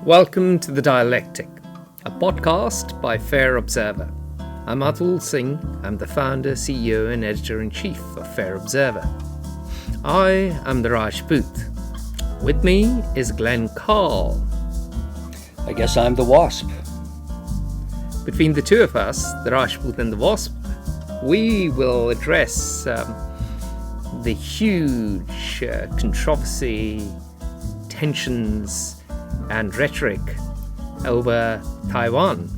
Welcome to the Dialectic, a podcast by Fair Observer. I'm Atul Singh. I'm the founder, CEO and editor-in-chief of Fair Observer. I am the Rajput. With me is Glenn Carle. I guess I'm the Wasp. Between the two of us, the Rajput and the Wasp, we will address the huge controversy, tensions and rhetoric over Taiwan.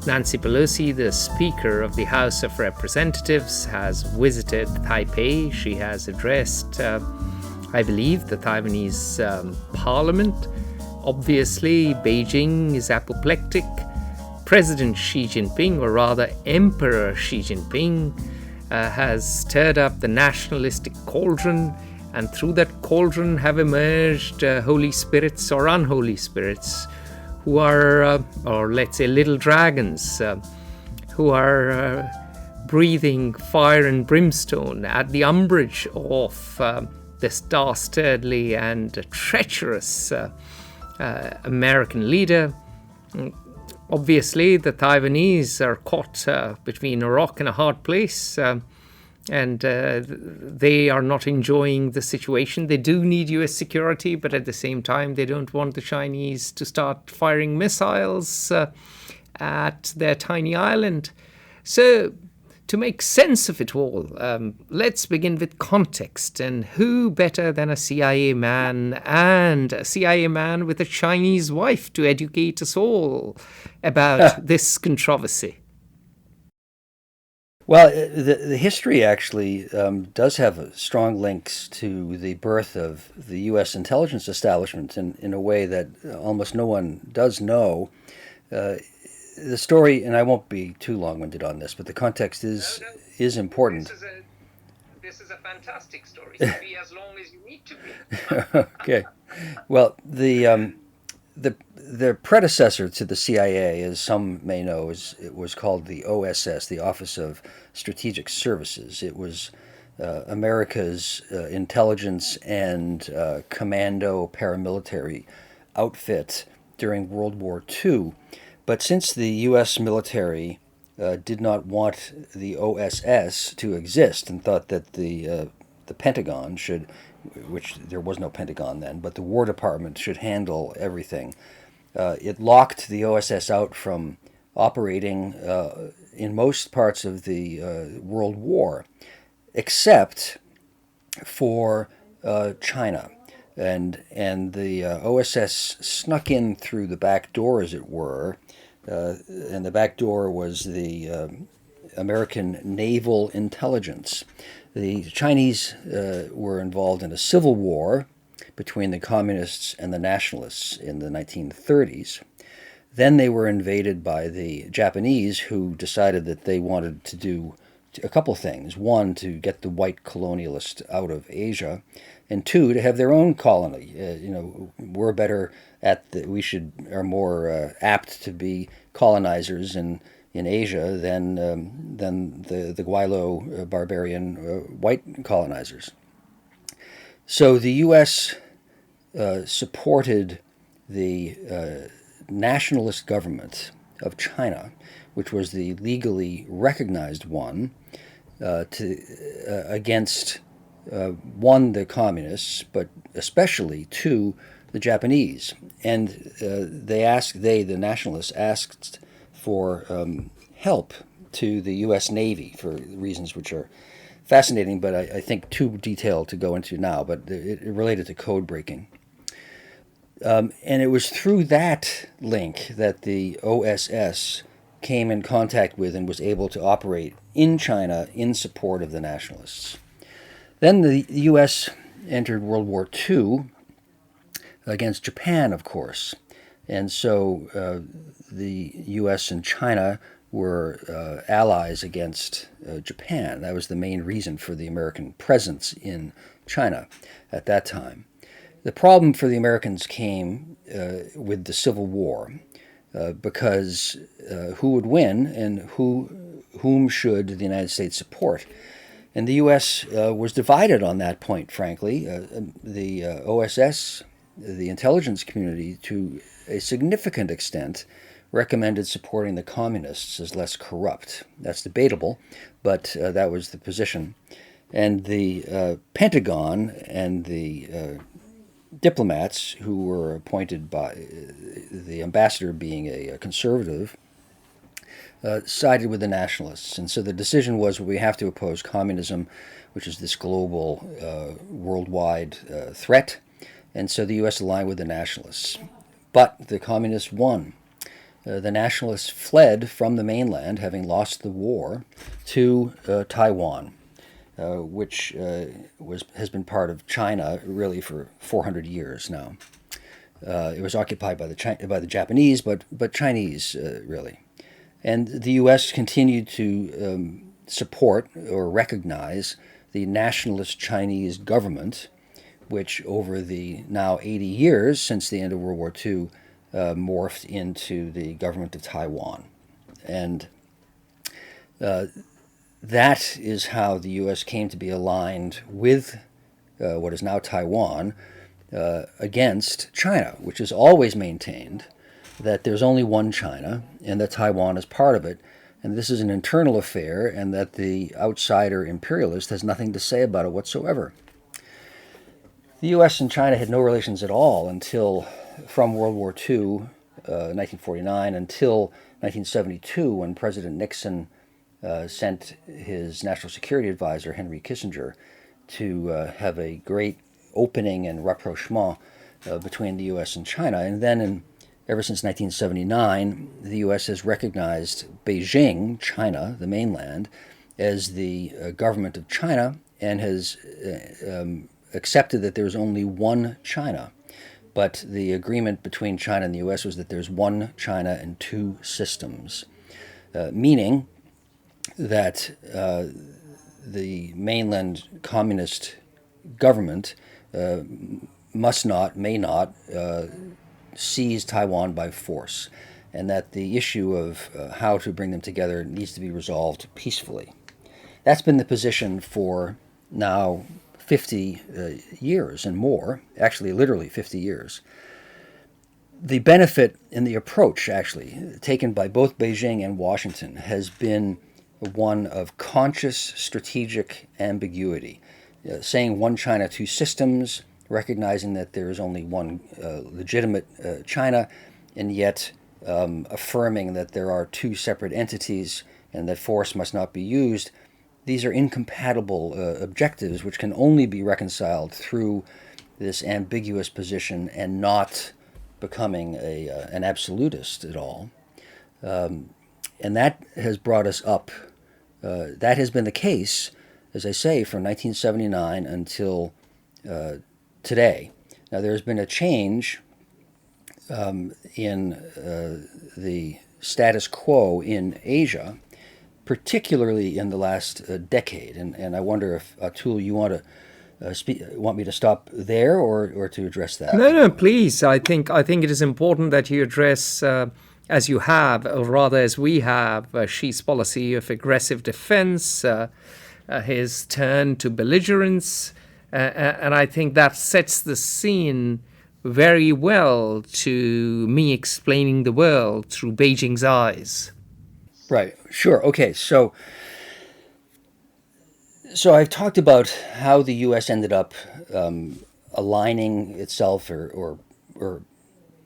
Nancy Pelosi, the Speaker of the House of Representatives, has visited Taipei. She has addressed, I believe, the Taiwanese parliament. Obviously, Beijing is apoplectic. President Xi Jinping, or rather Emperor Xi Jinping, has stirred up the nationalistic cauldron, and through that cauldron have emerged holy spirits or unholy spirits who are, or let's say little dragons, who are breathing fire and brimstone at the umbrage of this dastardly and treacherous American leader. Obviously, the Taiwanese are caught between a rock and a hard place, and they are not enjoying the situation. They do need US security, but at the same time, they don't want the Chinese to start firing missiles at their tiny island. So, to make sense of it all, let's begin with context. And who better than a CIA man, and a CIA man with a Chinese wife, to educate us all about this controversy? Well, the history actually does have strong links to the birth of the U.S. intelligence establishment in a way that almost no one does know. The story, and I won't be too long-winded on this, but the context is important. This is a fantastic story. So be as long as you need to be. Okay. Well, the predecessor to the CIA, as some may know, it was called the OSS, the Office of Strategic Services. It was America's intelligence and commando paramilitary outfit during World War II. But since the U.S. military did not want the OSS to exist and thought that the Pentagon should, which there was no Pentagon then, but the War Department should handle everything, it locked the OSS out from operating in most parts of the World War, except for China. And the OSS snuck in through the back door, as it were, and the back door was the American naval intelligence. The Chinese were involved in a civil war between the communists and the nationalists in the 1930s. Then they were invaded by the Japanese, who decided that they wanted to do a couple things. One, to get the white colonialists out of Asia, and two, to have their own colony. We're better are more apt to be colonizers in Asia than the Guaylo barbarian white colonizers. So the U.S. supported the nationalist government of China, which was the legally recognized one, against one, the communists, but especially two, the Japanese. And the nationalists asked for help to the U.S. Navy for reasons which are fascinating, but I think too detailed to go into now, but it related to code breaking. And it was through that link that the OSS came in contact with and was able to operate in China in support of the nationalists. Then the U.S. entered World War II against Japan, of course. And so the U.S. and China were allies against Japan. That was the main reason for the American presence in China at that time. The problem for the Americans came with the Civil War, because who would win and whom should the United States support? And the U.S. Was divided on that point, frankly. The OSS the intelligence community, to a significant extent, recommended supporting the communists as less corrupt. That's debatable, but that was the position. And the Pentagon and the diplomats who were appointed by the ambassador being a conservative sided with the nationalists. And so the decision was, we have to oppose communism, which is this global, worldwide threat. And so the U.S. aligned with the nationalists. But the communists won. The nationalists fled from the mainland, having lost the war, to Taiwan, which has been part of China really for 400 years now. It was occupied by the Japanese, but Chinese really. And the U.S. continued to support or recognize the nationalist Chinese government, which over the now 80 years since the end of World War II morphed into the government of Taiwan. And that is how the U.S. came to be aligned with what is now Taiwan against China, which has always maintained that there's only one China and that Taiwan is part of it, and this is an internal affair, and that the outsider imperialist has nothing to say about it whatsoever. The U.S. and China had no relations at all until from World War II, 1949, until 1972, when President Nixon sent his national security advisor, Henry Kissinger, to have a great opening and rapprochement between the U.S. and China. And then ever since 1979, the U.S. has recognized Beijing, China, the mainland, as the government of China, and has accepted that there's only one China. But the agreement between China and the U.S. was that there's one China and two systems, meaning that the mainland communist government may not seize Taiwan by force, and that the issue of how to bring them together needs to be resolved peacefully. That's been the position for now 50 years and more, actually literally 50 years. The benefit in the approach, actually, taken by both Beijing and Washington has been one of conscious strategic ambiguity, saying one China, two systems, recognizing that there is only one legitimate China, and yet affirming that there are two separate entities and that force must not be used. These are incompatible objectives which can only be reconciled through this ambiguous position and not becoming an absolutist at all. And that has brought us up. That has been the case, as I say, from 1979 until today. Now, there has been a change in the status quo in Asia, particularly in the last decade. And I wonder if, Atul, you want me to stop there or to address that? No, please. I think it is important that you address, as you have, or rather as we have, Xi's policy of aggressive defense, his turn to belligerence, and I think that sets the scene very well to me explaining the world through Beijing's eyes. Right. Sure. Okay. So I've talked about how the U.S. ended up aligning itself or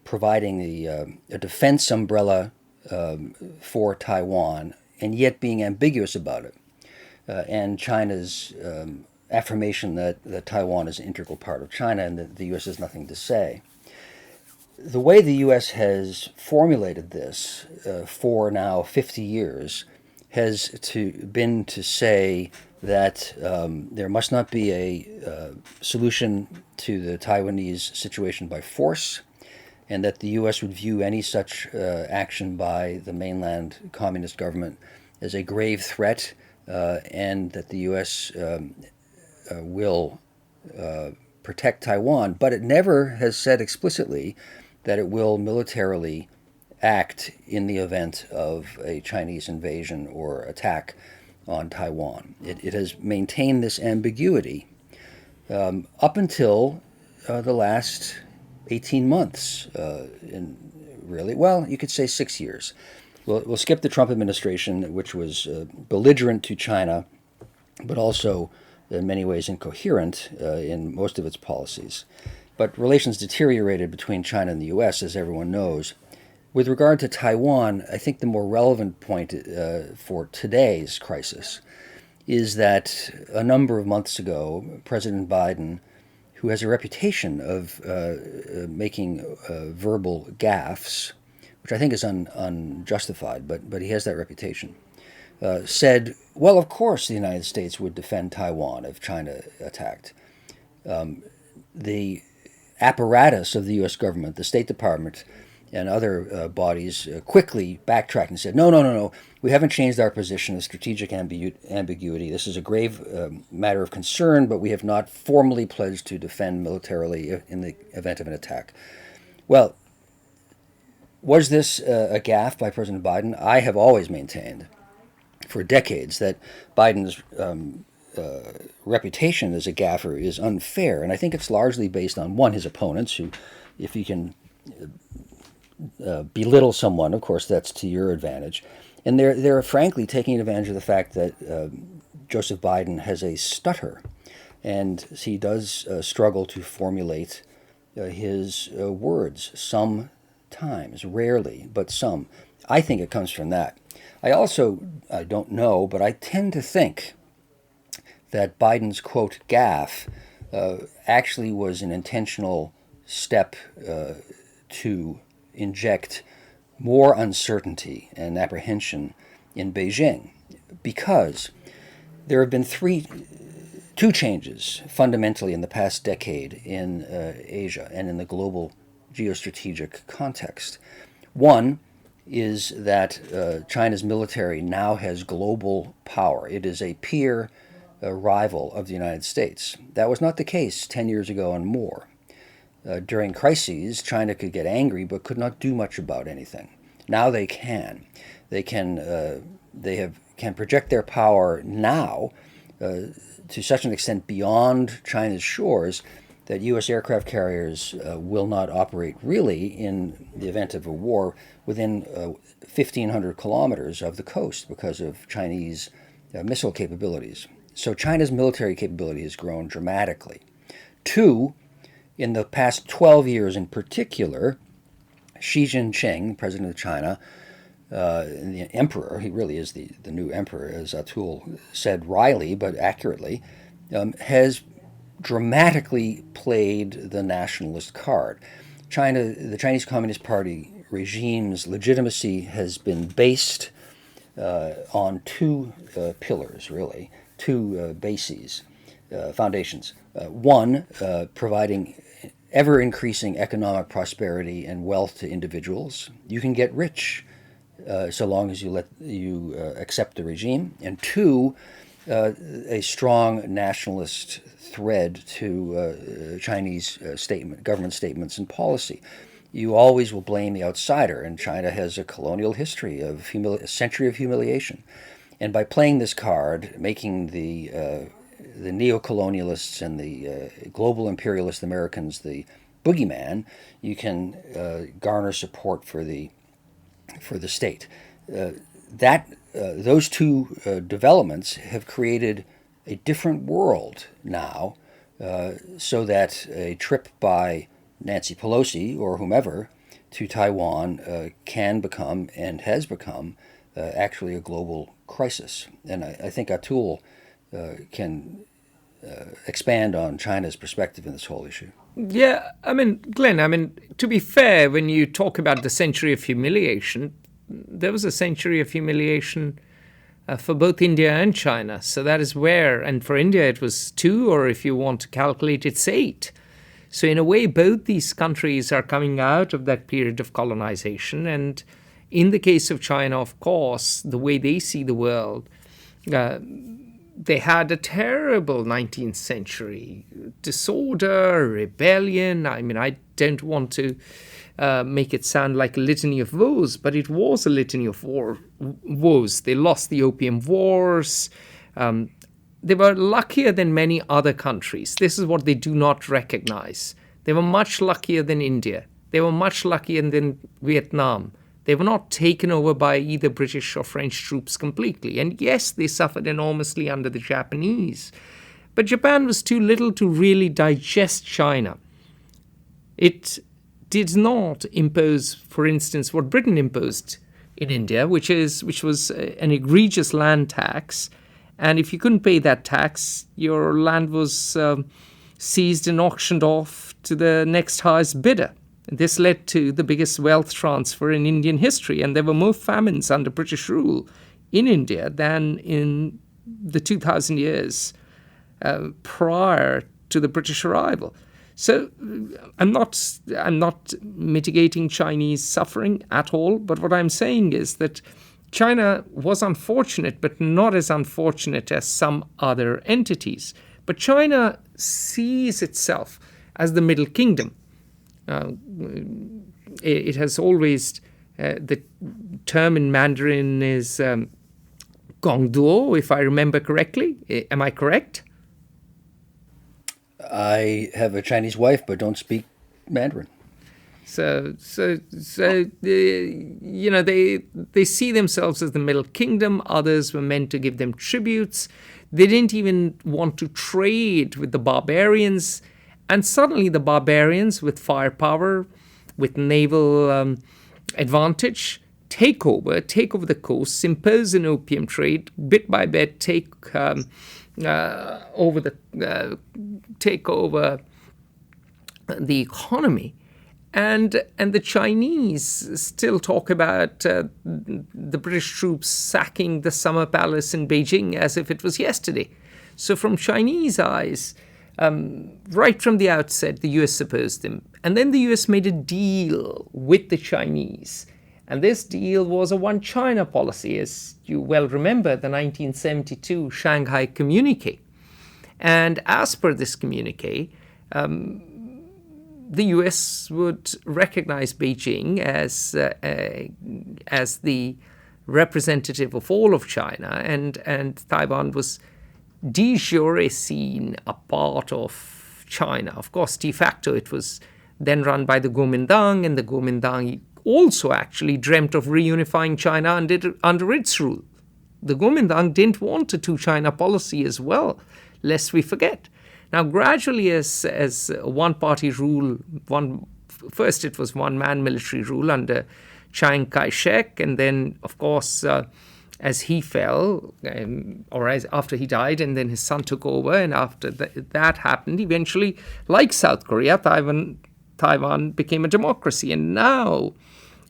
providing a defense umbrella for Taiwan, and yet being ambiguous about it, and China's affirmation that Taiwan is an integral part of China and that the U.S. has nothing to say. The way the U.S. has formulated this for now 50 years has been to say that there must not be a solution to the Taiwanese situation by force, and that the U.S. would view any such action by the mainland communist government as a grave threat, and that the U.S. Will protect Taiwan, but it never has said explicitly that it will militarily act in the event of a Chinese invasion or attack on Taiwan. It has maintained this ambiguity up until the last 18 months, you could say 6 years. We'll skip the Trump administration, which was belligerent to China, but also in many ways incoherent in most of its policies. But relations deteriorated between China and the U.S., as everyone knows. With regard to Taiwan, I think the more relevant point for today's crisis is that a number of months ago, President Biden, who has a reputation of making verbal gaffes, which I think is unjustified, but he has that reputation, said, well, of course the United States would defend Taiwan if China attacked. The apparatus of the U.S. government, the State Department, and other bodies quickly backtracked and said, no, we haven't changed our position of strategic ambiguity. This is a grave matter of concern, but we have not formally pledged to defend militarily in the event of an attack. Well, was this a gaffe by President Biden? I have always maintained for decades that Biden's reputation as a gaffer is unfair, and I think it's largely based on, one, his opponents, who, if you can belittle someone, of course, that's to your advantage. And they're frankly taking advantage of the fact that Joseph Biden has a stutter, and he does struggle to formulate his words sometimes, rarely, but some. I think it comes from that. I don't know, but I tend to think that Biden's, quote, gaffe actually was an intentional step to inject more uncertainty and apprehension in Beijing, because there have been two changes fundamentally in the past decade in Asia and in the global geostrategic context. One is that China's military now has global power. It is a peer rival of the United States. That was not the case 10 years ago and more. During crises, China could get angry but could not do much about anything. Now they can. They can project their power now to such an extent beyond China's shores that U.S. aircraft carriers will not operate really in the event of a war within 1,500 kilometers of the coast because of Chinese missile capabilities. So China's military capability has grown dramatically. Two, in the past 12 years in particular, Xi Jinping, president of China, the emperor, he really is the new emperor, as Atul said wryly but accurately, has dramatically played the nationalist card. The Chinese Communist Party regime's legitimacy has been based on two pillars, really, two bases, foundations. One, providing ever-increasing economic prosperity and wealth to individuals. You can get rich so long as you accept the regime. And two, a strong nationalist thread to Chinese government statements and policy. You always will blame the outsider, and China has a colonial history of a century of humiliation. And by playing this card, making the neo-colonialists and the global imperialist Americans the boogeyman, you can garner support for the state. Those two developments have created a different world now, so that a trip by Nancy Pelosi or whomever to Taiwan can become and has become actually a global crisis. And I think Atul can expand on China's perspective in this whole issue. Yeah, Glenn, to be fair, when you talk about the century of humiliation, there was a century of humiliation for both India and China. So that is where, and for India it was 2, or if you want to calculate, it's 8. So in a way, both these countries are coming out of that period of colonization. And in the case of China, of course, the way they see the world, they had a terrible 19th century disorder, rebellion. I don't want to make it sound like a litany of woes, but it was a litany of woes. They lost the Opium Wars. They were luckier than many other countries. This is what they do not recognize. They were much luckier than India. They were much luckier than Vietnam. They were not taken over by either British or French troops completely. And yes, they suffered enormously under the Japanese. But Japan was too little to really digest China. It did not impose, for instance, what Britain imposed in India, which was an egregious land tax. And if you couldn't pay that tax, your land was seized and auctioned off to the next highest bidder. This led to the biggest wealth transfer in Indian history, and there were more famines under British rule in India than in the 2,000 years prior to the British arrival. So I'm not mitigating Chinese suffering at all, but what I'm saying is that China was unfortunate, but not as unfortunate as some other entities. But China sees itself as the Middle Kingdom. It has always, the term in Mandarin is Gongduo, if I remember correctly. Am I correct? I have a Chinese wife, but don't speak Mandarin. So they see themselves as the Middle Kingdom. Others were meant to give them tributes. They didn't even want to trade with the barbarians. And suddenly the barbarians, with firepower, with naval advantage, take over the coasts, impose an opium trade, bit by bit take over the economy. And the Chinese still talk about the British troops sacking the Summer Palace in Beijing as if it was yesterday. So from Chinese eyes, right from the outset, the US opposed them. And then the US made a deal with the Chinese. And this deal was a one China policy, as you well remember, the 1972 Shanghai Communique. And as per this communique, the US would recognize Beijing as the representative of all of China, and Taiwan was de jure seen a part of China. Of course, de facto, it was then run by the Kuomintang, and the Kuomintang also actually dreamt of reunifying China under its rule. The Kuomintang didn't want a two-China policy as well, lest we forget. Now, gradually, as one-party rule, first it was one-man military rule under Chiang Kai-shek, and then, of course, as he fell, after he died, and then his son took over, and after that happened, eventually, like South Korea, Taiwan became a democracy, and now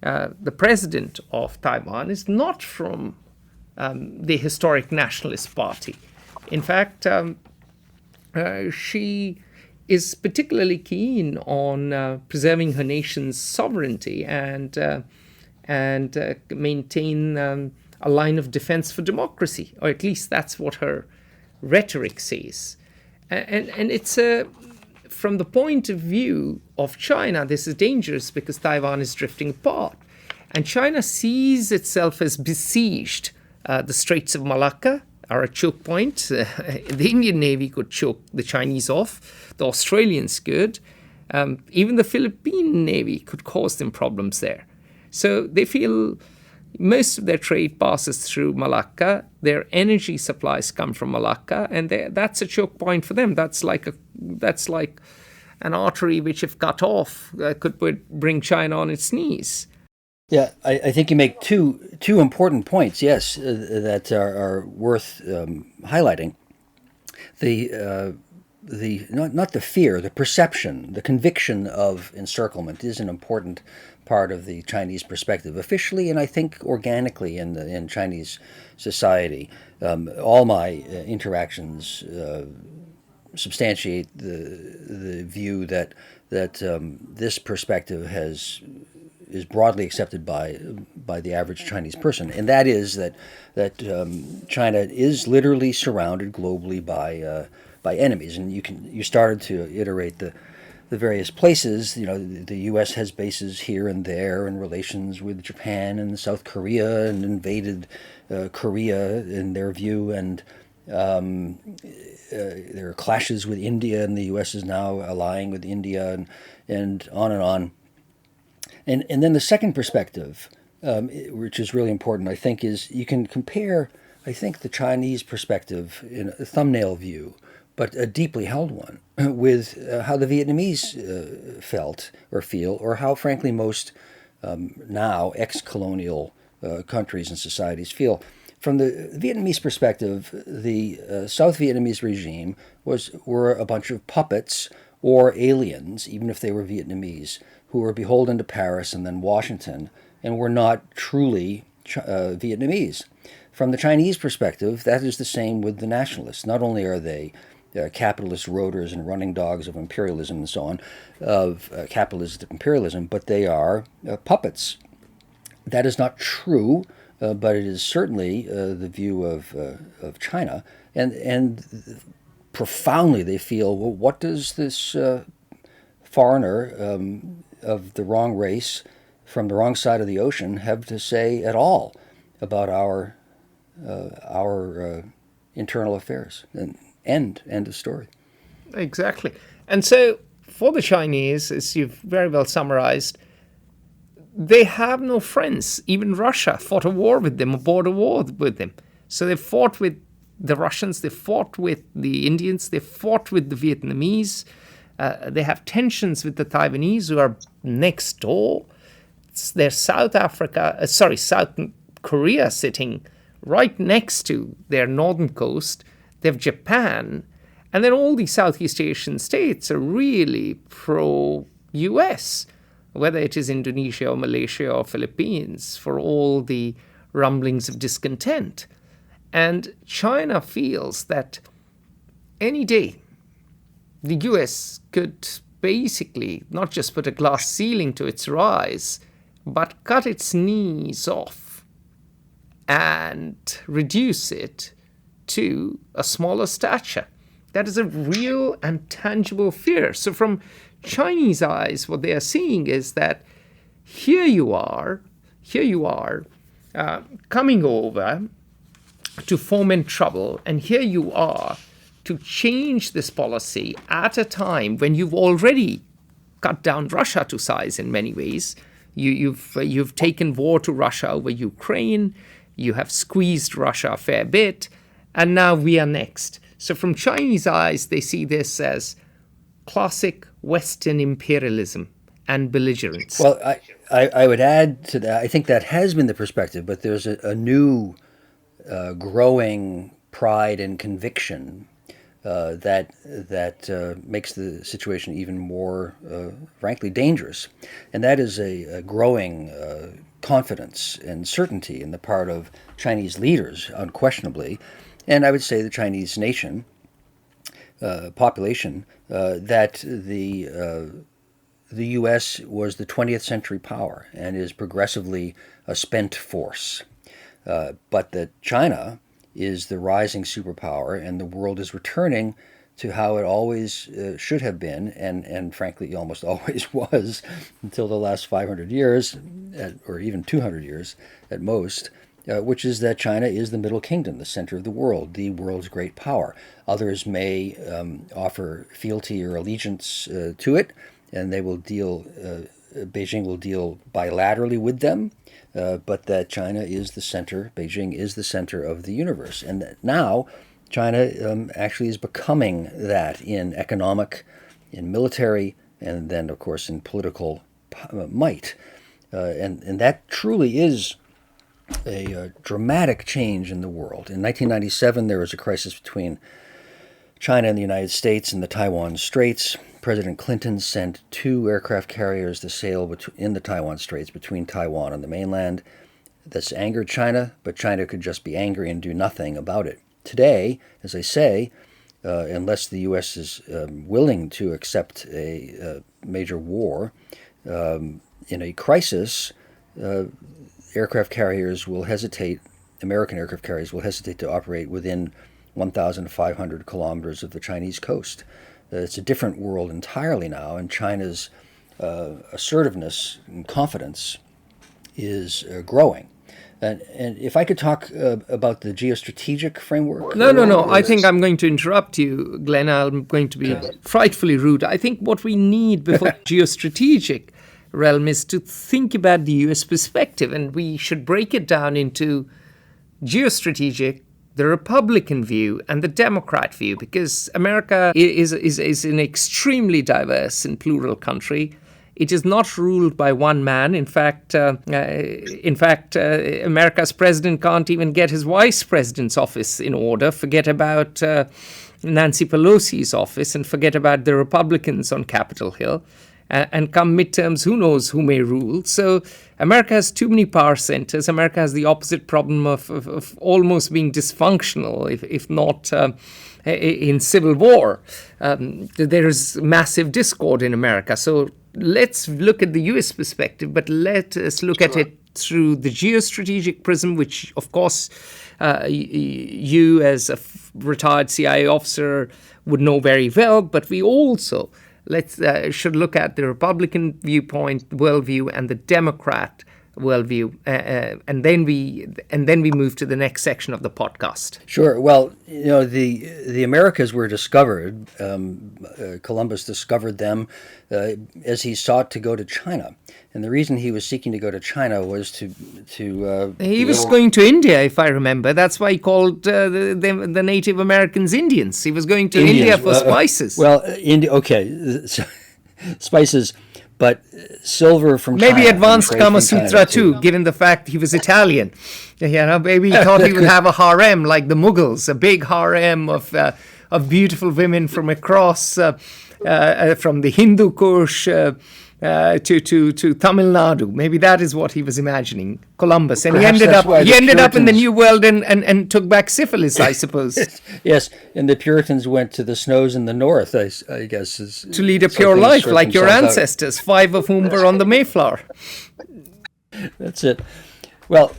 the president of Taiwan is not from the historic Nationalist Party. In fact, she is particularly keen on preserving her nation's sovereignty and maintain a line of defense for democracy, or at least that's what her rhetoric says. And it's from the point of view of China, this is dangerous because Taiwan is drifting apart. And China sees itself as besieged. The Straits of Malacca are a choke point. The Indian Navy could choke the Chinese off. The Australians could. Even the Philippine Navy could cause them problems there. So they feel most of their trade passes through Malacca. Their energy supplies come from Malacca, and that's a choke point for them. That's like an artery which, if cut off, could bring China on its knees. Yeah, I think you make two important points, yes, that are worth highlighting. Not the fear, the perception, the conviction of encirclement is an important part of the Chinese perspective, officially and I think organically in Chinese society. All my interactions substantiate the view that this perspective is broadly accepted by the average Chinese person, and that is that China is literally surrounded globally by enemies, and you started to iterate the various places. The U.S. has bases here and there in relations with Japan and South Korea, and invaded Korea in their view, and There are clashes with India, and the U.S. is now allying with India, and on and on. And then the second perspective, which is really important, I think, is you can compare, I think, the Chinese perspective in a thumbnail view, but a deeply held one, with how the Vietnamese felt or feel, or how, frankly, most now ex-colonial countries and societies feel. From the Vietnamese perspective, the South Vietnamese regime were a bunch of puppets or aliens, even if they were Vietnamese, who were beholden to Paris and then Washington, and were not truly Vietnamese. From the Chinese perspective, that is the same with the nationalists. Not only are they capitalist roaders and running dogs of imperialism and so on, of capitalist imperialism, but they are puppets. That is not true, but it is certainly the view of China, and profoundly they feel, well, what does this foreigner of the wrong race from the wrong side of the ocean have to say at all about our internal affairs? And end of story. Exactly. And so for the Chinese, as you've very well summarized, they have no friends. Even Russia fought a war with them, a border war with them. So they fought with the Russians, they fought with the Indians, they fought with the Vietnamese. They have tensions with the Taiwanese, who are next door. There's South Korea sitting right next to their northern coast. They have Japan. And then all these Southeast Asian states are really pro-US, whether it is Indonesia or Malaysia or Philippines, for all the rumblings of discontent. And China feels that any day the US could basically not just put a glass ceiling to its rise, but cut its knees off and reduce it to a smaller stature. That is a real and tangible fear. So from Chinese eyes, what they are seeing is that here you are coming over to foment trouble, and here you are to change this policy at a time when you've already cut down Russia to size in many ways. You've taken war to Russia over Ukraine, you have squeezed Russia a fair bit, and now we are next. So from Chinese eyes, they see this as classic Western imperialism and belligerence. Well, I would add to that, I think that has been the perspective, but there's a new growing pride and conviction that makes the situation even more, frankly, dangerous. And that is a growing confidence and certainty in the part of Chinese leaders, unquestionably, and I would say the Chinese nation, population, that the U.S. was the 20th century power and is progressively a spent force, but that China is the rising superpower, and the world is returning to how it always should have been, and frankly almost always was until the last 500 years, or even 200 years at most, which is that China is the middle kingdom, the center of the world, the world's great power. Others may offer fealty or allegiance to it, and they will deal, Beijing will deal bilaterally with them, but that China is the center, Beijing is the center of the universe. And that now China actually is becoming that in economic, in military, and then, of course, in political might. And that truly is a dramatic change in the world. In 1997, there was a crisis between China and the United States in the Taiwan Straits. President Clinton sent 2 aircraft carriers to sail in the Taiwan Straits between Taiwan and the mainland. This angered China, but China could just be angry and do nothing about it. Today, as I say, unless the U.S. is willing to accept a major war in a crisis, aircraft carriers will hesitate, American aircraft carriers will hesitate to operate within 1,500 kilometers of the Chinese coast. It's a different world entirely now, and China's assertiveness and confidence is growing. And if I could talk about the geostrategic framework. No. I think I'm going to interrupt you, Glenn. I'm going to be frightfully rude. I think what we need before geostrategic realm is to think about the U.S. perspective, and we should break it down into geostrategic, the Republican view, and the Democrat view, because America is an extremely diverse and plural country. It is not ruled by one man. In fact, America's president can't even get his vice president's office in order. Forget about Nancy Pelosi's office, and forget about the Republicans on Capitol Hill. And come midterms, who knows who may rule. So America has too many power centers. America has the opposite problem of almost being dysfunctional, if not in civil war. There is massive discord in America. So let's look at the U.S. perspective, but let us look at it through the geostrategic prism, which, of course, you as a retired CIA officer would know very well, but we also should look at the Republican viewpoint, worldview, and the Democrat worldview, and then we move to the next section of the podcast. Sure. Well, the Americas were discovered. Columbus discovered them as he sought to go to China, and the reason he was seeking to go to China was to he was going to India, if I remember. That's why he called the Native Americans Indians. He was going to India for spices. Spices. But silver from China. Maybe advanced Kama Sutra too, given the fact he was Italian. Maybe he thought he would have a harem like the Mughals, a big harem of beautiful women from across, from the Hindu Kush to Tamil Nadu. Maybe that is what he was imagining, Columbus. And perhaps he ended up in the New World and took back syphilis, I suppose. Yes, and the Puritans went to the snows in the north, I guess. To lead a pure life, like your ancestors, 5 of whom were on the Mayflower. That's it. Well,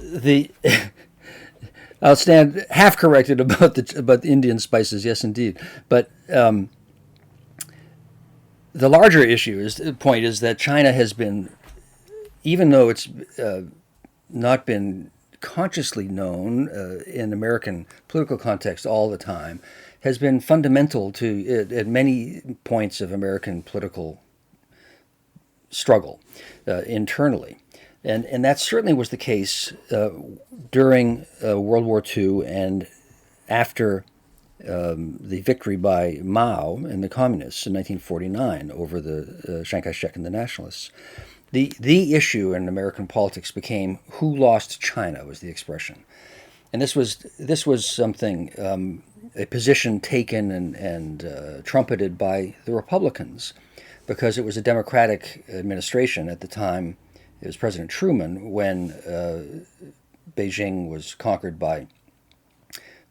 I'll stand half corrected about the Indian spices, yes, indeed. But the larger point is that China has been, even though it's not been consciously known in American political context all the time, has been fundamental to at many points of American political struggle internally. And that certainly was the case during World War II and after the victory by Mao and the communists in 1949 over the Chiang Kai-shek and the nationalists. The issue in American politics became who lost China was the expression. And this was something, a position taken and trumpeted by the Republicans, because it was a Democratic administration at the time. It was President Truman when Beijing was conquered by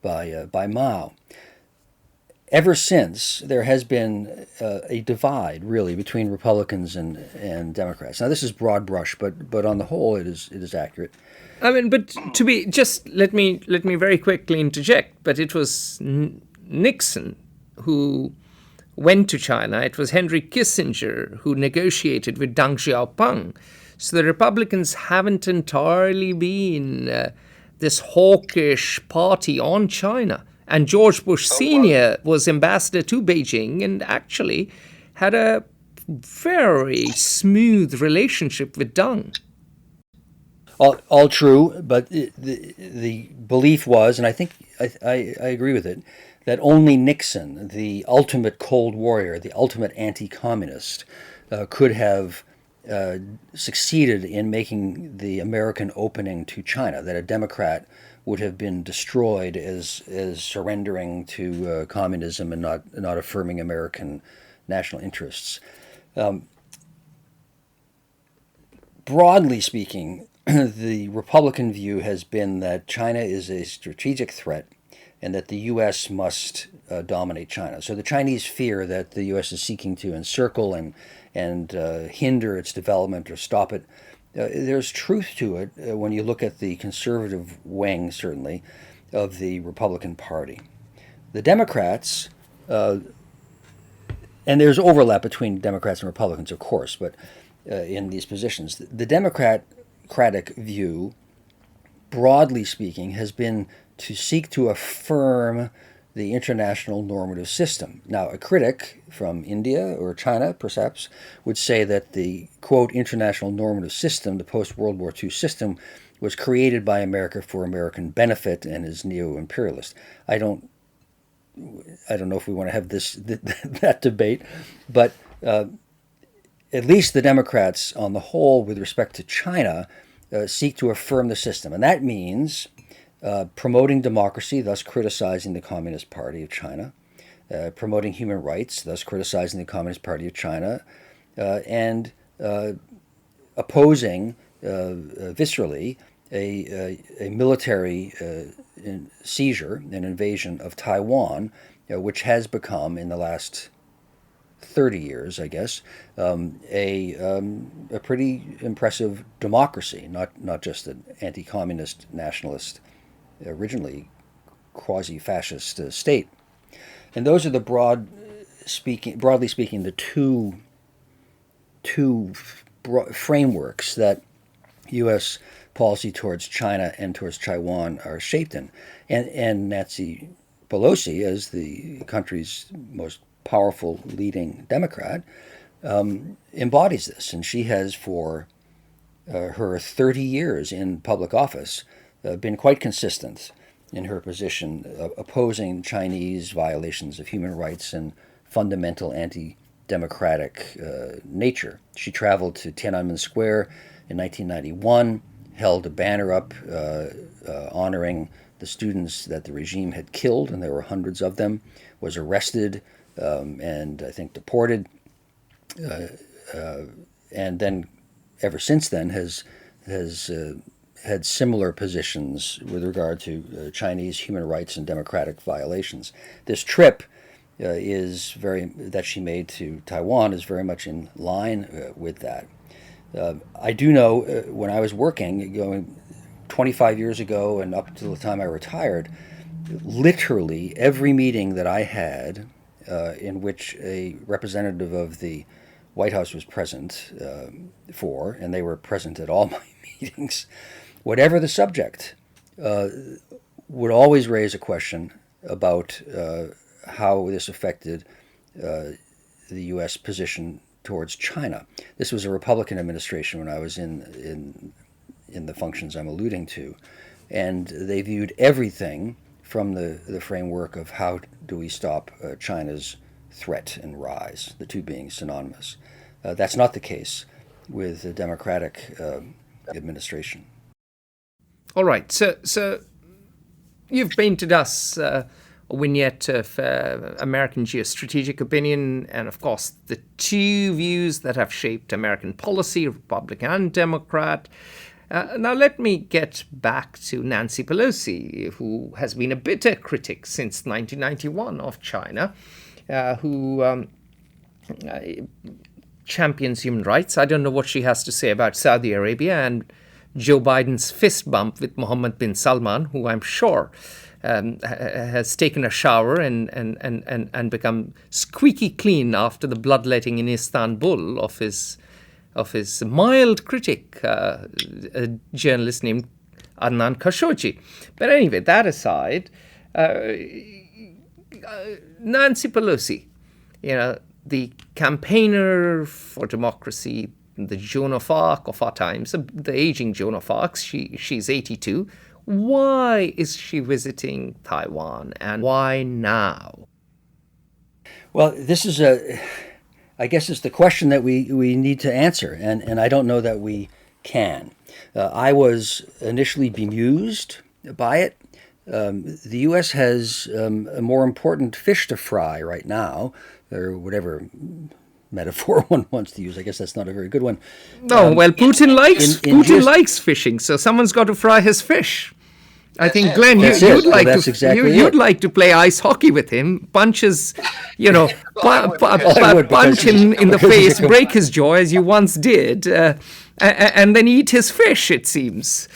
Mao. Ever since, there has been a divide, really, between Republicans and Democrats. Now, this is broad brush, but on the whole, it is accurate. I mean, but let me very quickly interject. But it was Nixon who went to China. It was Henry Kissinger who negotiated with Deng Xiaoping. So the Republicans haven't entirely been this hawkish party on China. And George Bush Sr. was ambassador to Beijing and actually had a very smooth relationship with Deng. All true, but the belief was, and I think I agree with it, that only Nixon, the ultimate Cold Warrior, the ultimate anti-communist, could have succeeded in making the American opening to China, that a Democrat would have been destroyed as surrendering to communism and not affirming American national interests. Broadly speaking, the Republican view has been that China is a strategic threat and that the U.S. must dominate China. So the Chinese fear that the U.S. is seeking to encircle and hinder its development or stop it. There's truth to it when you look at the conservative wing, certainly, of the Republican Party. The Democrats, and there's overlap between Democrats and Republicans, of course, but in these positions, the Democratic view broadly speaking, has been to seek to affirm the international normative system. Now, a critic from India or China, perhaps, would say that the, quote, international normative system, the post-World War II system, was created by America for American benefit and is neo-imperialist. I don't know if we want to have that debate, but at least the Democrats on the whole, with respect to China, seek to affirm the system. And that means promoting democracy, thus criticizing the Communist Party of China, promoting human rights, thus criticizing the Communist Party of China, and opposing viscerally a military seizure, an invasion of Taiwan, which has become, in the last 30 years, I guess, a pretty impressive democracy, not just an anti-communist, nationalist, originally quasi-fascist state. And those are the broadly speaking, the two frameworks that U.S. policy towards China and towards Taiwan are shaped in. And Nancy Pelosi, as the country's most powerful leading Democrat, embodies this. And she has, for her 30 years in public office, been quite consistent in her position opposing Chinese violations of human rights and fundamental anti-democratic nature. She traveled to Tiananmen Square in 1991, held a banner up honoring the students that the regime had killed, and there were hundreds of them, was arrested and I think deported, and then ever since then has had similar positions with regard to Chinese human rights and democratic violations. This trip that she made to Taiwan is very much in line with that. I do know when I was working, going 25 years ago and up to the time I retired, literally every meeting that I had in which a representative of the White House was present and they were present at all my meetings, whatever the subject, would always raise a question about how this affected the U.S. position towards China. This was a Republican administration when I was in the functions I'm alluding to, and they viewed everything from the framework of how do we stop China's threat and rise, the two being synonymous. That's not the case with the Democratic administration. All right, so you've painted us a vignette of American geostrategic opinion and, of course, the two views that have shaped American policy, Republican and Democrat. Now let me get back to Nancy Pelosi, who has been a bitter critic since 1991 of China, who champions human rights. I don't know what she has to say about Saudi Arabia and Joe Biden's fist bump with Mohammed bin Salman, who I'm sure has taken a shower and become squeaky clean after the bloodletting in Istanbul of his mild critic, a journalist named Adnan Khashoggi. But anyway, that aside, Nancy Pelosi, the campaigner for democracy, the Joan of Arc of our times, the aging Joan of Arc, she's 82. Why is she visiting Taiwan, and why now? Well, this is I guess it's the question that we need to answer, and I don't know that we can. I was initially bemused by it. The U.S. has a more important fish to fry right now, or whatever metaphor one wants to use. I guess that's not a very good one. No, well, Putin likes fishing, so someone's got to fry his fish. I think, Glenn, you'd like to play ice hockey with him, punch his, punch him in the face, break his jaw as you once did, and then eat his fish, it seems.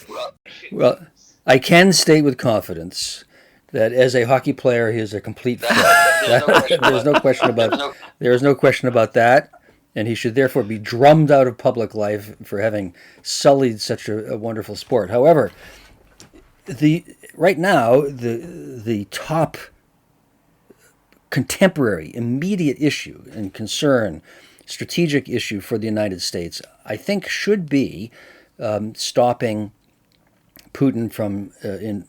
Well, I can state with confidence that as a hockey player, he is a complete fraud. There's no question about that, and he should therefore be drummed out of public life for having sullied such a wonderful sport. However, right now the top contemporary, immediate issue and concern, strategic issue for the United States, I think, should be stopping Putin from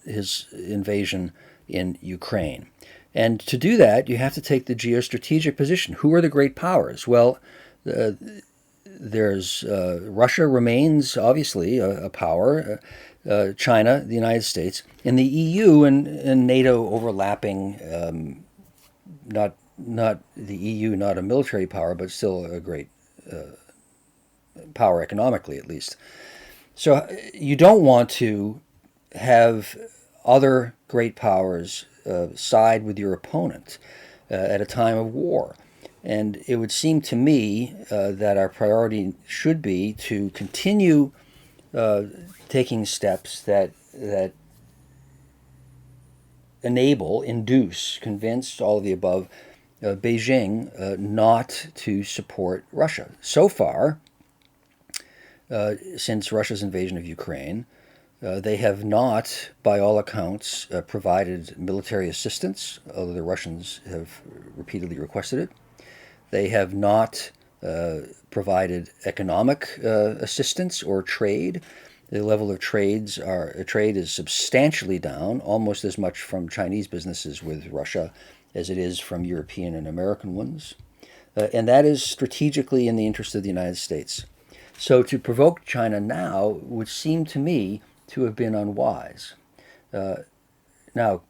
his invasion in Ukraine. And to do that, you have to take the geostrategic position. Who are the great powers? Well, there's Russia remains obviously a power. China, the United States, and the EU and NATO overlapping. Not the EU, not a military power, but still a great power economically, at least. So you don't want to have other great powers side with your opponent at a time of war. And it would seem to me that our priority should be to continue taking steps that enable, induce, convince, all of the above, Beijing not to support Russia. So far, since Russia's invasion of Ukraine, they have not, by all accounts, provided military assistance, although the Russians have repeatedly requested it. They have not provided economic assistance or trade. The level of trade is substantially down, almost as much from Chinese businesses with Russia as it is from European and American ones. And that is strategically in the interest of the United States. So to provoke China now would seem to me to have been unwise. Now,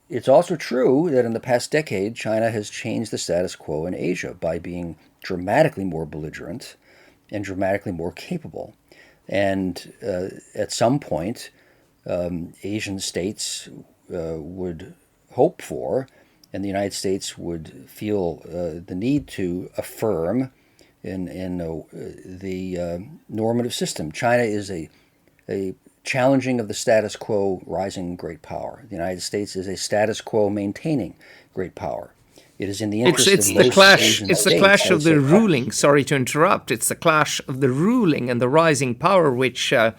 it's also true that in the past decade, China has changed the status quo in Asia by being dramatically more belligerent and dramatically more capable. And at some point, Asian states would hope for, and the United States would feel the need to affirm in the normative system. China is a challenging of the status quo, rising great power. The United States is a status quo maintaining great power. It is in the interest of most Asian states. It's the clash of the ruling. Sorry to interrupt. It's the clash of the ruling and the rising power, which I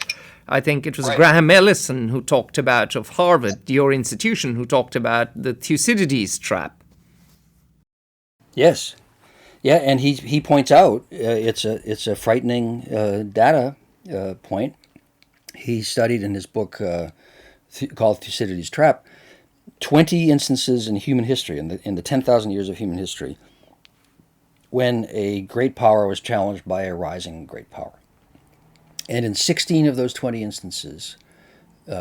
think it was Graham Ellison who talked about, of Harvard, your institution, who talked about the Thucydides trap. Yes, yeah, and he points out it's a frightening data point. He studied in his book called Thucydides Trap 20 instances in human history, in the 10,000 years of human history, when a great power was challenged by a rising great power. And in 16 of those 20 instances,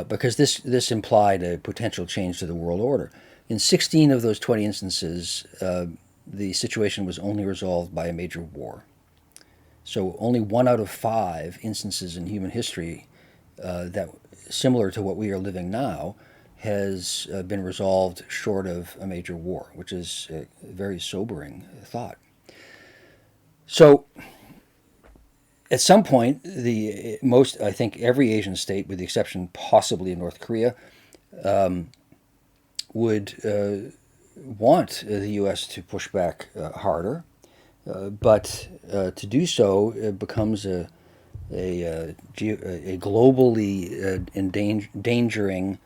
because this implied a potential change to the world order, in 16 of those 20 instances, the situation was only resolved by a major war. So only 1 out of 5 instances in human history that similar to what we are living now has been resolved short of a major war, which is a very sobering thought. So at some point, I think every Asian state, with the exception possibly of North Korea, would want the U.S. to push back harder, but to do so becomes a globally endangering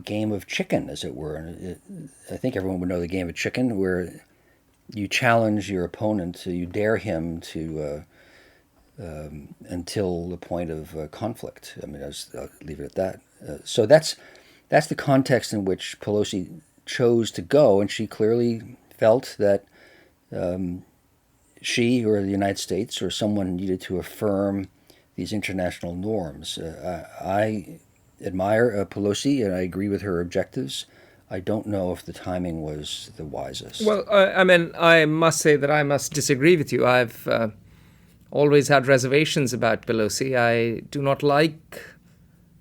game of chicken, as it were. And I think everyone would know the game of chicken, where you challenge your opponent, you dare him to until the point of conflict. I mean, I'll leave it at that. So that's the context in which Pelosi chose to go, and she clearly felt that she or the United States or someone needed to affirm these international norms. I admire Pelosi, and I agree with her objectives. I don't know if the timing was the wisest. Well, I mean, I must say that I must disagree with you. I've always had reservations about Pelosi. I do not like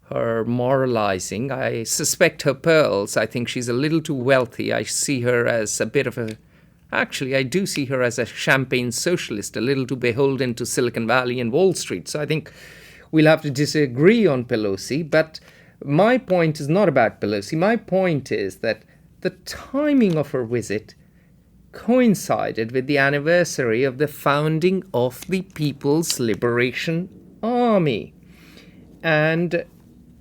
her moralizing. I suspect her pearls. I think she's a little too wealthy. I see her as a bit of a... Actually, I do see her as a champagne socialist, a little too beholden to Silicon Valley and Wall Street. So I think we'll have to disagree on Pelosi. But my point is not about Pelosi. My point is that the timing of her visit coincided with the anniversary of the founding of the People's Liberation Army. And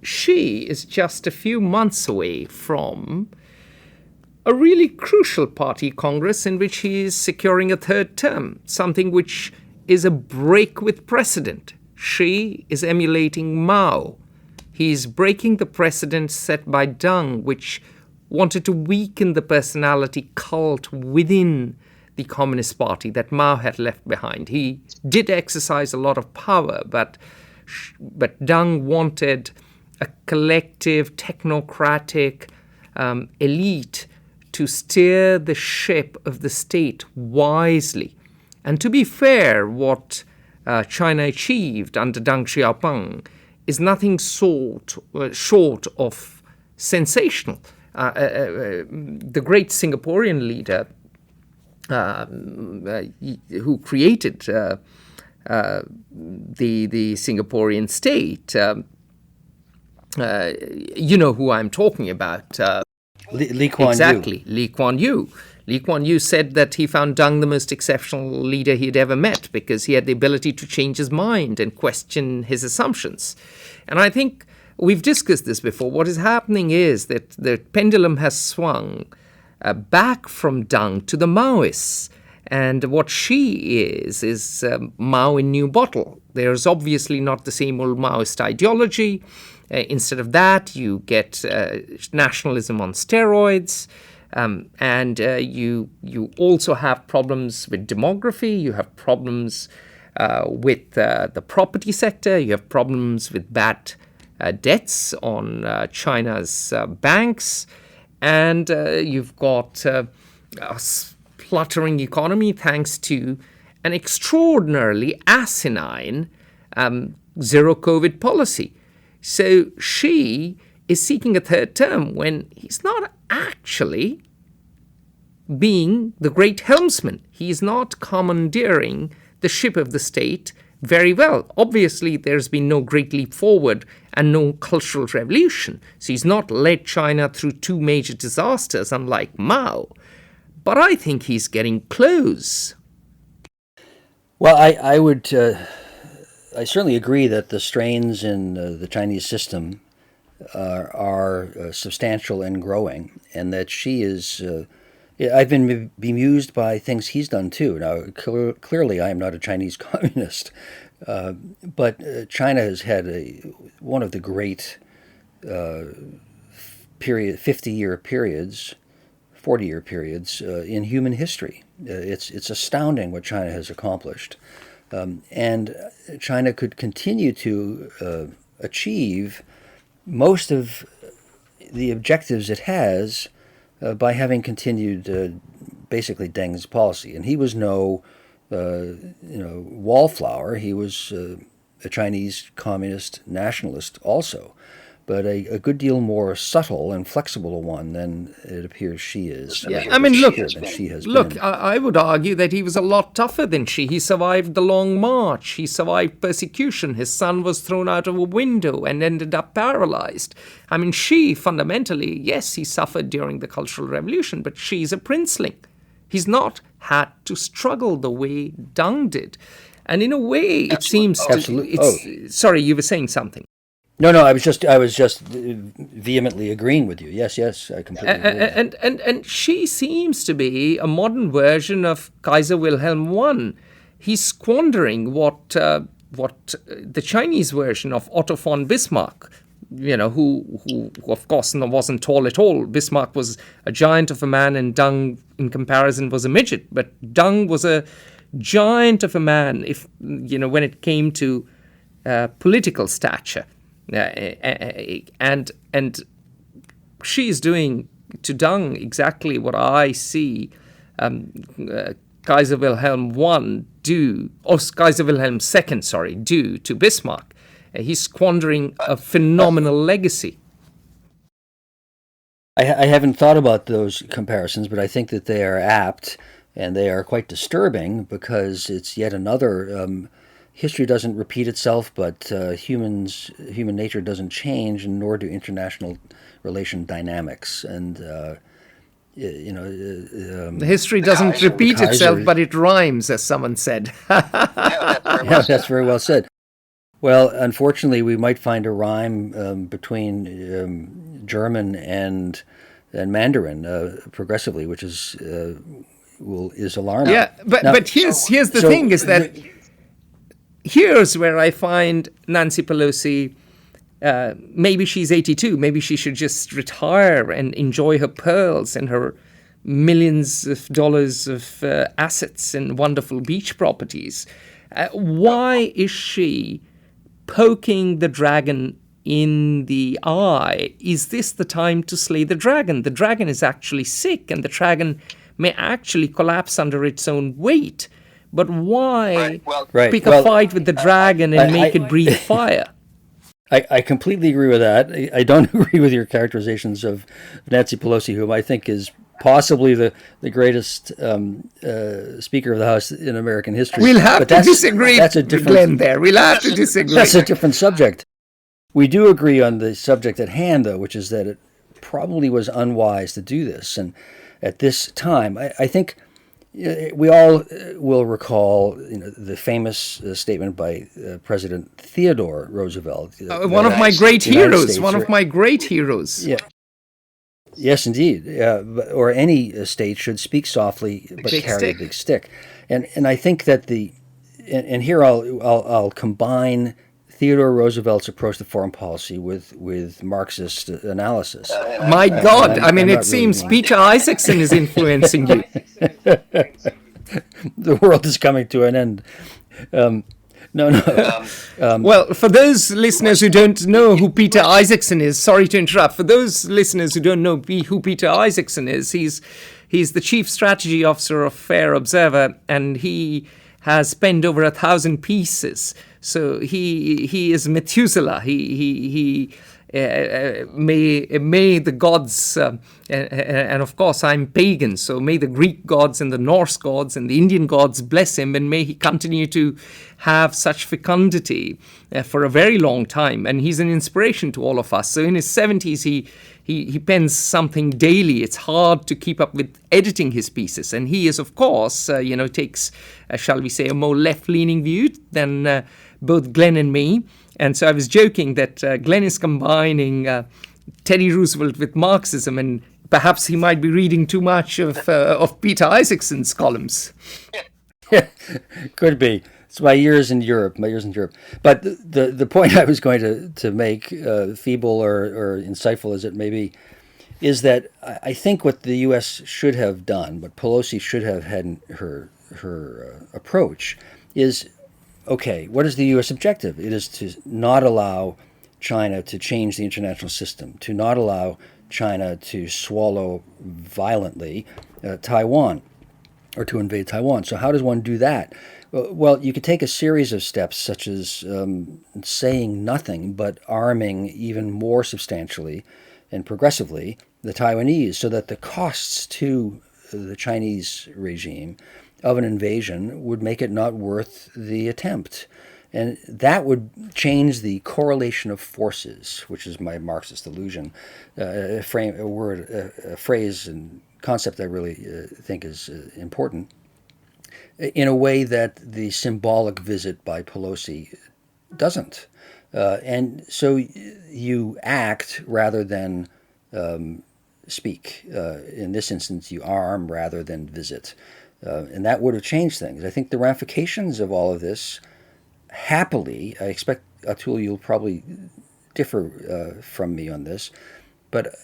Xi is just a few months away from a really crucial party congress in which he is securing a third term, something which is a break with precedent. Xi is emulating Mao. He is breaking the precedent set by Deng, which wanted to weaken the personality cult within the Communist Party that Mao had left behind. He did exercise a lot of power, but Deng wanted a collective, technocratic elite to steer the ship of the state wisely. And to be fair, what China achieved under Deng Xiaoping is nothing short of sensational. The great Singaporean leader who created the Singaporean state, you know who I'm talking about. Lee Kuan Yew. Exactly, Lee Kuan Yew. Lee Kuan Yew said that he found Deng the most exceptional leader he had ever met because he had the ability to change his mind and question his assumptions. And I think we've discussed this before. What is happening is that the pendulum has swung back from Deng to the Maoists. And what Xi is Mao in new bottle. There's obviously not the same old Maoist ideology. Instead of that, you get nationalism on steroids. And you also have problems with demography. You have problems with the property sector. You have problems with bad debts on China's banks. And you've got a spluttering economy thanks to an extraordinarily asinine zero COVID policy. So Xi is seeking a third term when he's not actually being the great helmsman. He's not commandeering the ship of the state very well. Obviously, there's been no great leap forward and no cultural revolution. So he's not led China through two major disasters, unlike Mao. But I think he's getting close. Well, I would... I certainly agree that the strains in the Chinese system are substantial and growing, and that Xi is... I've been bemused by things he's done too. Now, clearly I am not a Chinese communist, but China has had one of the great 50-year periods, 40-year periods in human history. It's astounding what China has accomplished. And China could continue to achieve most of the objectives it has by having continued basically Deng's policy. And he was no wallflower. He was a Chinese communist nationalist also, but a good deal more subtle and flexible one than it appears Xi is. Yeah, I mean, look, I would argue that he was a lot tougher than Xi. He survived the long march. He survived persecution. His son was thrown out of a window and ended up paralyzed. I mean, Xi, fundamentally, yes, he suffered during the Cultural Revolution, but Xi's a princeling. He's not had to struggle the way Deng did. And in a way, it seems to... Sorry, you were saying something. No, I was just vehemently agreeing with you. Yes, I completely agree. And Xi seems to be a modern version of Kaiser Wilhelm I. He's squandering what the Chinese version of Otto von Bismarck, who of course wasn't tall at all. Bismarck was a giant of a man, and Deng, in comparison, was a midget. But Deng was a giant of a man, when it came to political stature. And Xi is doing to Deng exactly what I see Kaiser Wilhelm I do, or Kaiser Wilhelm II, do to Bismarck. He's squandering a phenomenal legacy. I haven't thought about those comparisons, but I think that they are apt, and they are quite disturbing because it's yet another... history doesn't repeat itself, but human nature doesn't change, and nor do international relation dynamics. And history doesn't repeat itself, but it rhymes, as someone said. Yeah, that's very well said. Well, unfortunately, we might find a rhyme between German and Mandarin progressively, which is alarming. Yeah, but Now, here's the so thing is that here's where I find Nancy Pelosi. Maybe she's 82. Maybe she should just retire and enjoy her pearls and her millions of dollars of assets and wonderful beach properties. Why is she poking the dragon in the eye? Is this the time to slay the dragon? The dragon is actually sick, and the dragon may actually collapse under its own weight. But why pick a fight with the dragon and make it breathe fire? I completely agree with that. I don't agree with your characterizations of Nancy Pelosi, whom I think is possibly the greatest Speaker of the House in American history. We'll have to disagree, Glenn, there. We'll have to disagree. That's a different subject. We do agree on the subject at hand, though, which is that it probably was unwise to do this. And at this time, I think we all will recall the famous statement by President Theodore Roosevelt. One of my great heroes. One of my great heroes. Yeah. Yes, indeed. Or any state should speak softly but carry a big stick. And I think that and here I'll combine Theodore Roosevelt's approach to foreign policy with Marxist analysis. My God, it seems Peter Isaacson is influencing you. The world is coming to an end. No. Well, for those listeners who don't know who Peter Isaacson is, sorry to interrupt. For those listeners who don't know who Peter Isaacson is, he's the chief strategy officer of Fair Observer, and he has penned over 1,000 pieces. So he is Methuselah. He may the gods, and of course I'm pagan, so may the Greek gods and the Norse gods and the Indian gods bless him, and may he continue to have such fecundity for a very long time. And he's an inspiration to all of us. So in his 70s, he pens something daily. It's hard to keep up with editing his pieces. And he is, of course, takes, shall we say, a more left-leaning view than both Glenn and me. And so I was joking that Glenn is combining Teddy Roosevelt with Marxism, and perhaps he might be reading too much of Peter Isaacson's columns. Could be. It's my years in Europe. But the point I was going to make, feeble or insightful as it may be, is that I think what the U.S. should have done, what Pelosi should have had her approach, is, okay, what is the U.S. objective? It is to not allow China to change the international system, to not allow China to swallow violently Taiwan, or to invade Taiwan. So how does one do that? Well, you could take a series of steps, such as saying nothing, but arming even more substantially and progressively the Taiwanese, so that the costs to the Chinese regime of an invasion would make it not worth the attempt. And that would change the correlation of forces, which is my Marxist illusion, a phrase and concept I really think is important, in a way that the symbolic visit by Pelosi doesn't. And so you act rather than speak. In this instance, you arm rather than visit. And that would have changed things. I think the ramifications of all of this, happily, I expect, Atul, you'll probably differ from me on this, but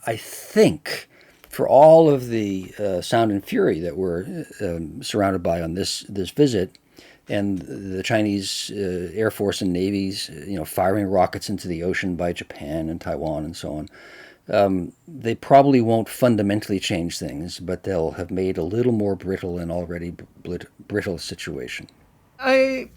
I think for all of the sound and fury that we're surrounded by on this visit, and the Chinese Air Force and Navies, firing rockets into the ocean by Japan and Taiwan and so on, they probably won't fundamentally change things, but they'll have made a little more brittle an already brittle situation. I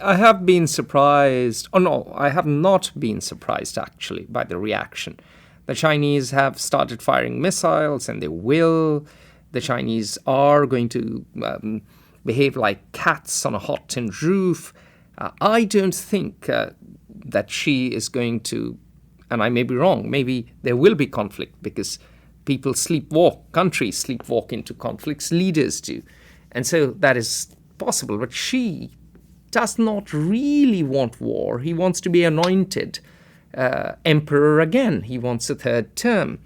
have been surprised. Oh no, I have not been surprised actually by the reaction. The Chinese have started firing missiles, and they will. The Chinese are going to behave like cats on a hot tin roof. I don't think that she is going to, and I may be wrong, maybe there will be conflict because people sleepwalk, countries sleepwalk into conflicts, leaders do. And so that is possible. But Xi does not really want war. He wants to be anointed emperor again. He wants a third term.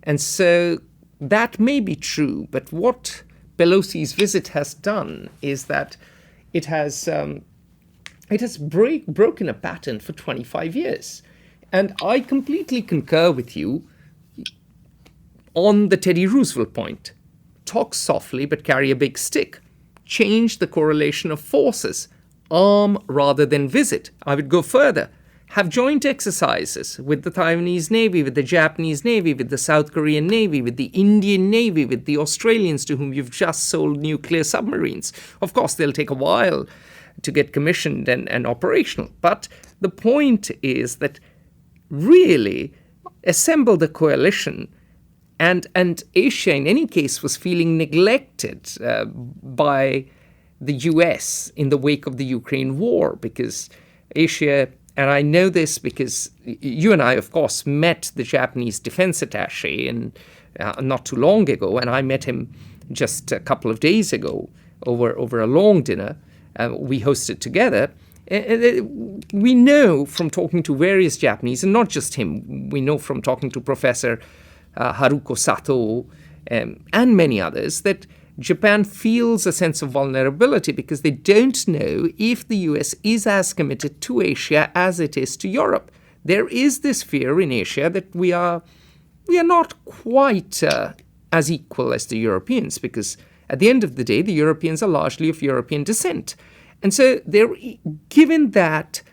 And so that may be true. But what Pelosi's visit has done is that it has broken a pattern for 25 years. And I completely concur with you on the Teddy Roosevelt point. Talk softly but carry a big stick. Change the correlation of forces. Arm rather than visit. I would go further. Have joint exercises with the Taiwanese Navy, with the Japanese Navy, with the South Korean Navy, with the Indian Navy, with the Australians to whom you've just sold nuclear submarines. Of course, they'll take a while to get commissioned and operational. But the point is that really assemble the coalition. And Asia, in any case, was feeling neglected by the US in the wake of the Ukraine war, because Asia, and I know this because you and I, of course, met the Japanese defense attaché not too long ago, and I met him just a couple of days ago over a long dinner we hosted together. We know from talking to various Japanese, and not just him, we know from talking to Professor Haruko Sato and many others, that Japan feels a sense of vulnerability because they don't know if the US is as committed to Asia as it is to Europe. There is this fear in Asia that we are not quite as equal as the Europeans, because at the end of the day, the Europeans are largely of European descent. And so given that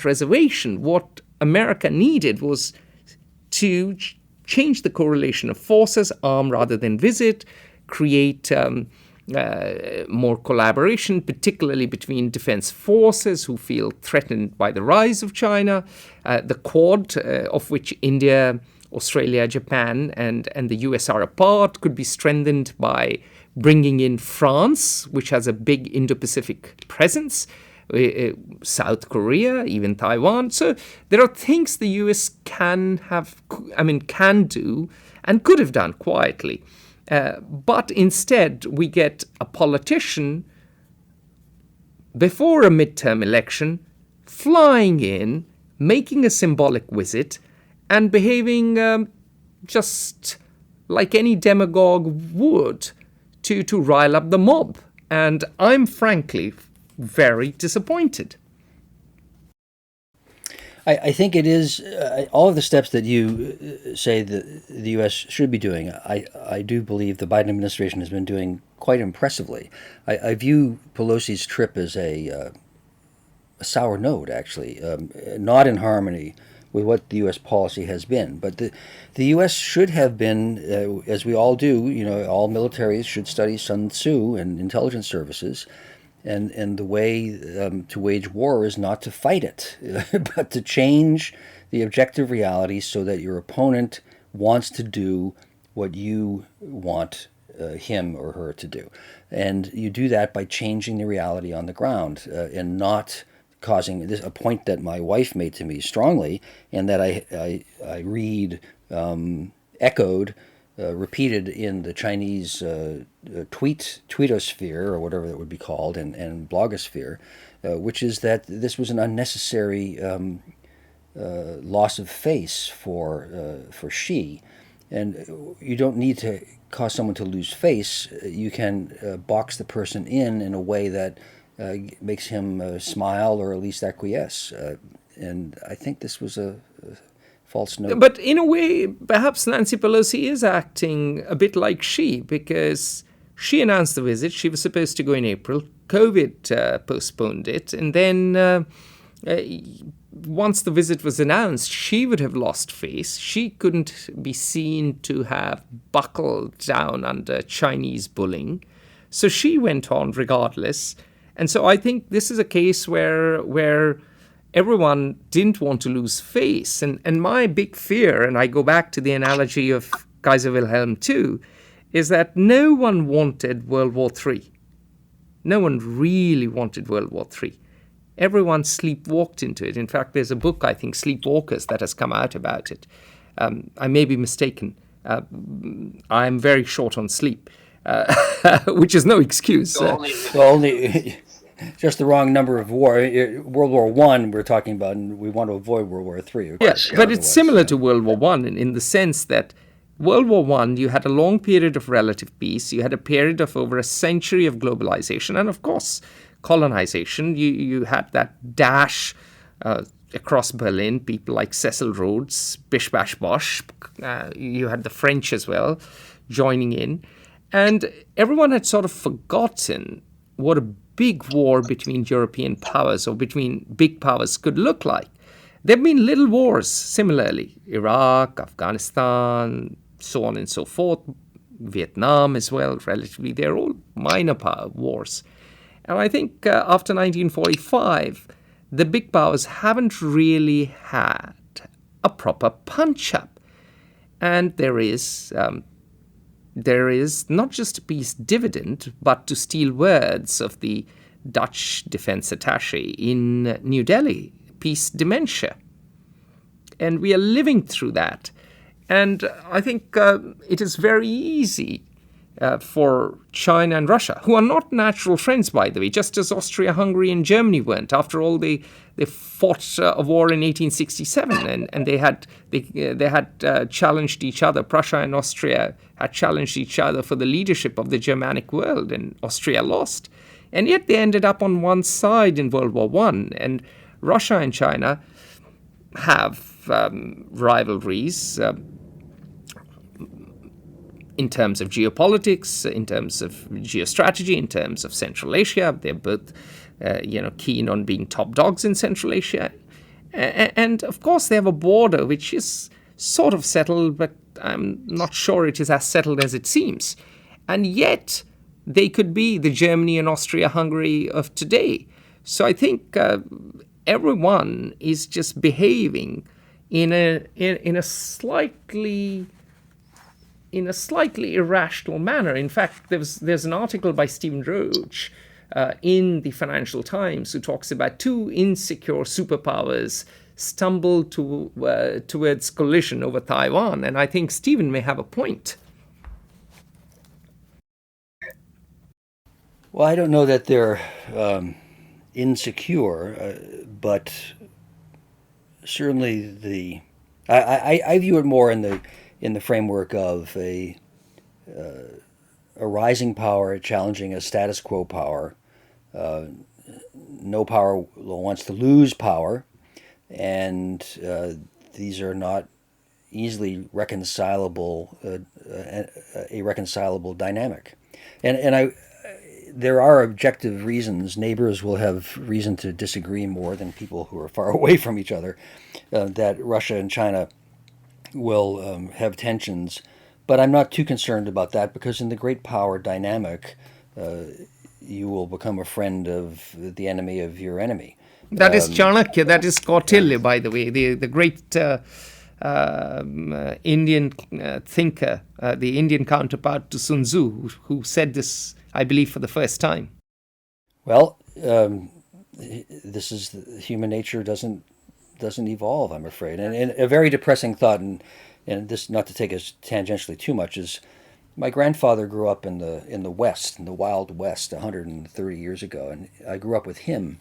reservation, what America needed was to change the correlation of forces, arm rather than visit, create more collaboration, particularly between defense forces who feel threatened by the rise of China. The Quad, of which India, Australia, Japan, and the US are a part, could be strengthened by bringing in France, which has a big Indo-Pacific presence, South Korea, even Taiwan. So there are things the US can do and could have done quietly. But instead, we get a politician before a midterm election flying in, making a symbolic visit, and behaving just like any demagogue would to rile up the mob. And I'm frankly very disappointed. I think it is all of the steps that you say that the U.S. should be doing. I do believe the Biden administration has been doing quite impressively. I view Pelosi's trip as a sour note, actually, not in harmony with what the U.S. policy has been. But the U.S. should have been, as we all do, all militaries should study Sun Tzu and intelligence services. And the way to wage war is not to fight it, but to change the objective reality so that your opponent wants to do what you want him or her to do. And you do that by changing the reality on the ground and not causing this, a point that my wife made to me strongly, and that I read echoed, repeated in the Chinese tweetosphere, or whatever that would be called, and blogosphere, which is that this was an unnecessary loss of face for Xi. And you don't need to cause someone to lose face. You can box the person in a way that makes him smile or at least acquiesce. And I think this was a false note. But in a way, perhaps Nancy Pelosi is acting a bit like Xi, because she announced the visit. She was supposed to go in April. COVID postponed it. And then once the visit was announced, she would have lost face. She couldn't be seen to have buckled down under Chinese bullying. So she went on regardless. And so I think this is a case where everyone didn't want to lose face. And my big fear, and I go back to the analogy of Kaiser Wilhelm II, is that no one wanted World War III. No one really wanted World War III. Everyone sleepwalked into it. In fact, there's a book, I think, Sleepwalkers, that has come out about it. I may be mistaken. I'm very short on sleep. which is no excuse. Well, only just the wrong number of war. World War One we're talking about, and we want to avoid World War Three. Yes, but it's similar to World War One in the sense that World War One, you had a long period of relative peace. You had a period of over a century of globalization, and of course, colonization. You had that dash across Berlin, people like Cecil Rhodes, Bish Bash Bosh. You had the French as well joining in. And everyone had sort of forgotten what a big war between European powers or between big powers could look like. There have been little wars similarly. Iraq, Afghanistan, so on and so forth. Vietnam as well, relatively. They're all minor power wars. And I think after 1945, the big powers haven't really had a proper punch-up. And there is not just a peace dividend, but to steal words of the Dutch defense attaché in New Delhi, peace dementia. And we are living through that. And I think it is very easy for China and Russia, who are not natural friends, by the way, just as Austria-Hungary and Germany weren't. After all, they fought a war in 1867, and they had challenged each other. Prussia and Austria had challenged each other for the leadership of the Germanic world, and Austria lost. And yet they ended up on one side in World War I. And Russia and China have rivalries in terms of geopolitics, in terms of geostrategy, in terms of Central Asia. They're both, keen on being top dogs in Central Asia. And of course, they have a border which is sort of settled, but I'm not sure it is as settled as it seems. And yet, they could be the Germany and Austria-Hungary of today. So I think everyone is just behaving in a slightly irrational manner. In fact, there's an article by Stephen Roach in the Financial Times who talks about two insecure superpowers stumble towards collision over Taiwan, and I think Stephen may have a point. Well, I don't know that they're insecure, but certainly I view it more in the framework of a rising power challenging a status quo power. No power wants to lose power, and these are not easily reconcilable, a reconcilable dynamic. And there are objective reasons. Neighbors will have reason to disagree more than people who are far away from each other, that Russia and China will have tensions. But I'm not too concerned about that, because in the great power dynamic, you will become a friend of the enemy of your enemy. That is Chanakya, that is Kautilya, by the way, the great Indian thinker, the Indian counterpart to Sun Tzu, who said this, I believe, for the first time. Well, this is human nature doesn't evolve, I'm afraid. And a very depressing thought, and this, not to take us tangentially too much, is my grandfather grew up in the West, in the Wild West, 130 years ago, and I grew up with him.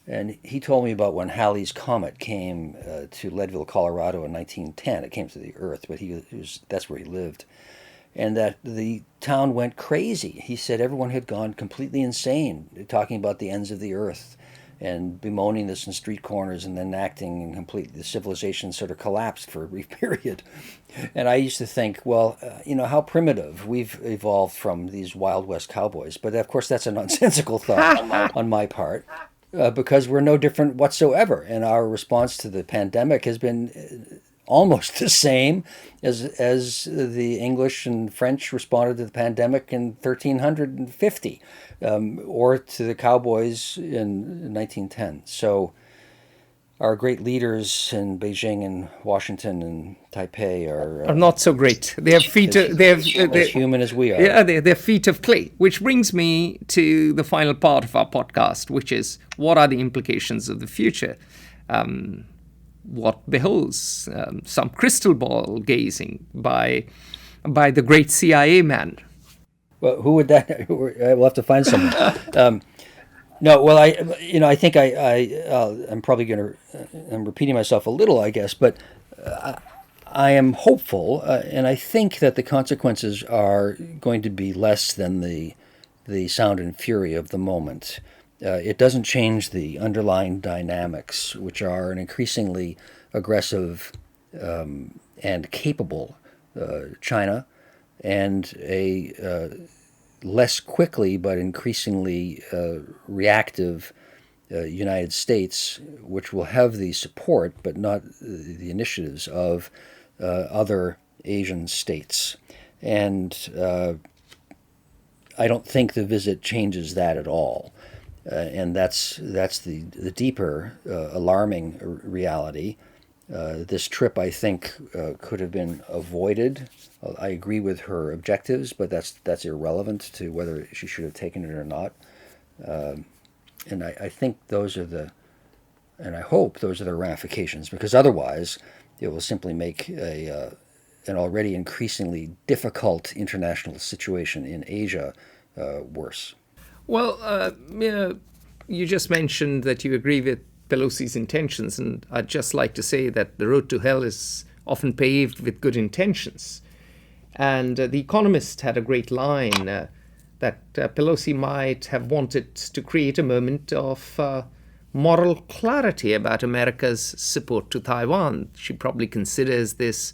And he told me about when Halley's Comet came to Leadville, Colorado in 1910. It came to the Earth, but that's where he lived. And that the town went crazy. He said everyone had gone completely insane, talking about the ends of the earth and bemoaning this in street corners, and then acting in completely, the civilization sort of collapsed for a brief period. And I used to think, well, how primitive. We've evolved from these Wild West cowboys. But of course, that's a nonsensical thought on my part, because we're no different whatsoever. And our response to the pandemic has been almost the same as the English and French responded to the pandemic in 1350, or to the cowboys in 1910. So our great leaders in Beijing and Washington and Taipei are not so great. They have feet. As human as we are. Yeah, they're feet of clay. Which brings me to the final part of our podcast, which is, what are the implications of the future? What beholds some crystal ball gazing by the great CIA man? Well, who would that? We'll have to find someone. No, well, I think I'm probably I'm repeating myself a little, I guess, but I am hopeful, and I think that the consequences are going to be less than the sound and fury of the moment. It doesn't change the underlying dynamics, which are an increasingly aggressive and capable China, and a less quickly but increasingly reactive United States, which will have the support but not the initiatives of other Asian states. And I don't think the visit changes that at all. And that's the deeper alarming reality. This trip, I think, could have been avoided. I agree with her objectives, but that's irrelevant to whether she should have taken it or not. And I think and I hope those are the ramifications, because otherwise it will simply make an already increasingly difficult international situation in Asia worse. Well, you just mentioned that you agree with Pelosi's intentions, and I'd just like to say that the road to hell is often paved with good intentions. And The Economist had a great line that Pelosi might have wanted to create a moment of moral clarity about America's support to Taiwan. She probably considers this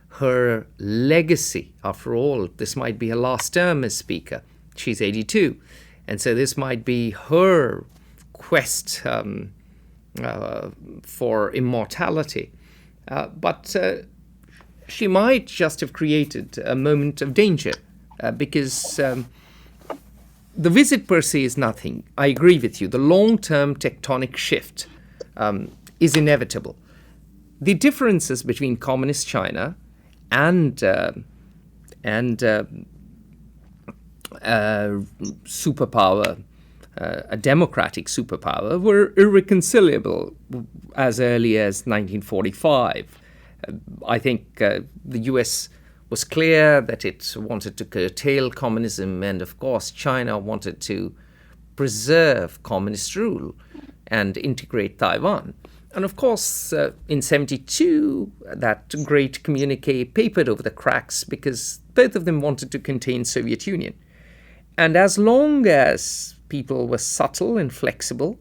her legacy. After all, this might be her last term as Speaker. She's 82. And so this might be her quest for immortality. But she might just have created a moment of danger because the visit per se is nothing. I agree with you. The long-term tectonic shift is inevitable. The differences between communist China and superpower, a democratic superpower, were irreconcilable as early as 1945. I think the US was clear that it wanted to curtail communism, and of course China wanted to preserve communist rule and integrate Taiwan. And of course, in 1972, that great communique papered over the cracks because both of them wanted to contain Soviet Union. And as long as people were subtle and flexible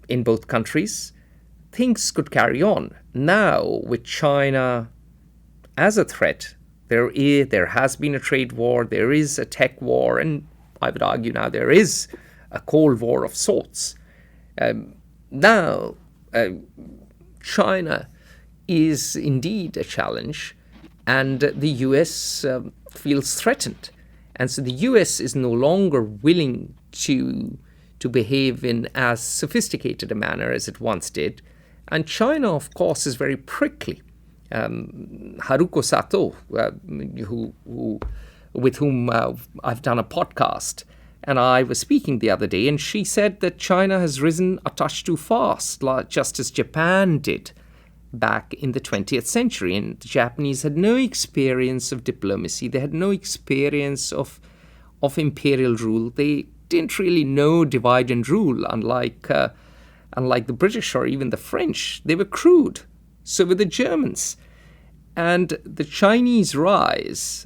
in both countries, things could carry on. Now, with China as a threat, there has been a trade war, there is a tech war, and I would argue now there is a Cold War of sorts. Now, China is indeed a challenge, and the US feels threatened. And so the US is no longer willing to behave in as sophisticated a manner as it once did. And China, of course, is very prickly. Haruko Sato, with whom I've done a podcast, and I was speaking the other day, and she said that China has risen a touch too fast, just as Japan did back in the 20th century. And the Japanese had no experience of diplomacy. They had no experience of imperial rule. They didn't really know divide and rule, unlike the British or even the French. They were crude. So were the Germans. And the Chinese rise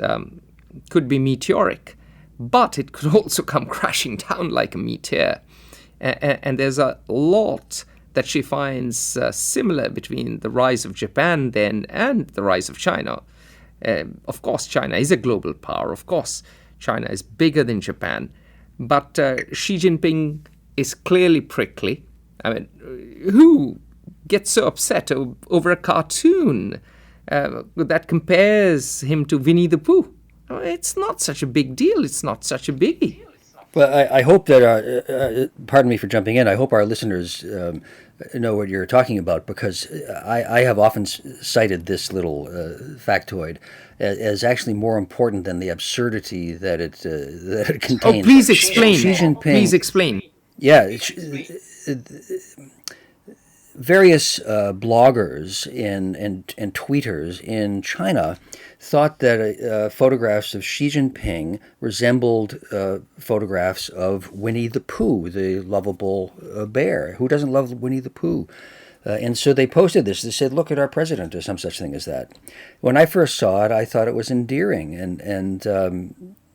could be meteoric, but it could also come crashing down like a meteor. And there's a lot that she finds similar between the rise of Japan then and the rise of China. Of course, China is a global power. Of course, China is bigger than Japan. But Xi Jinping is clearly prickly. I mean, who gets so upset over a cartoon that compares him to Winnie the Pooh? It's not such a big deal. It's not such a biggie. Well, I hope that, pardon me for jumping in, I hope our listeners know what you're talking about, because I have often cited this little factoid as actually more important than the absurdity that it contains. Oh, please explain. Xi Jinping, please explain. Yeah. various bloggers and tweeters in China thought that photographs of Xi Jinping resembled photographs of Winnie the Pooh, the lovable bear. Who doesn't love Winnie the Pooh? And so they posted this. They said, "Look at our president," or some such thing as that. When I first saw it, I thought it was endearing, and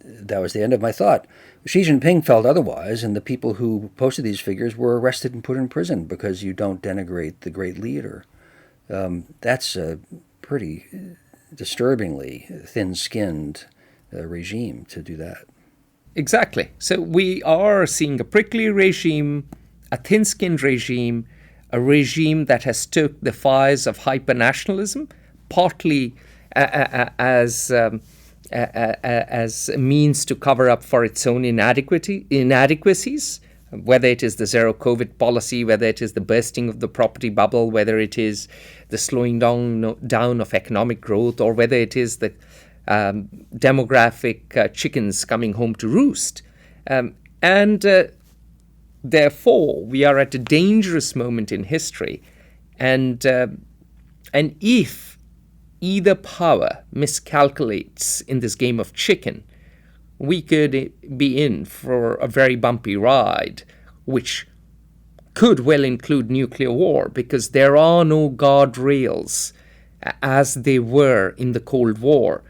that was the end of my thought. Xi Jinping felt otherwise, and the people who posted these figures were arrested and put in prison because you don't denigrate the great leader. That's a pretty disturbingly thin-skinned regime to do that. Exactly. So we are seeing a prickly regime, a thin-skinned regime, a regime that has stoked the fires of hyper-nationalism, partly as a means to cover up for its own inadequacies, whether it is the zero COVID policy, whether it is the bursting of the property bubble, whether it is the slowing down of economic growth, or whether it is the demographic chickens coming home to roost. Therefore, we are at a dangerous moment in history. And if either power miscalculates in this game of chicken, we could be in for a very bumpy ride, which could well include nuclear war, because there are no guardrails as they were in the Cold War.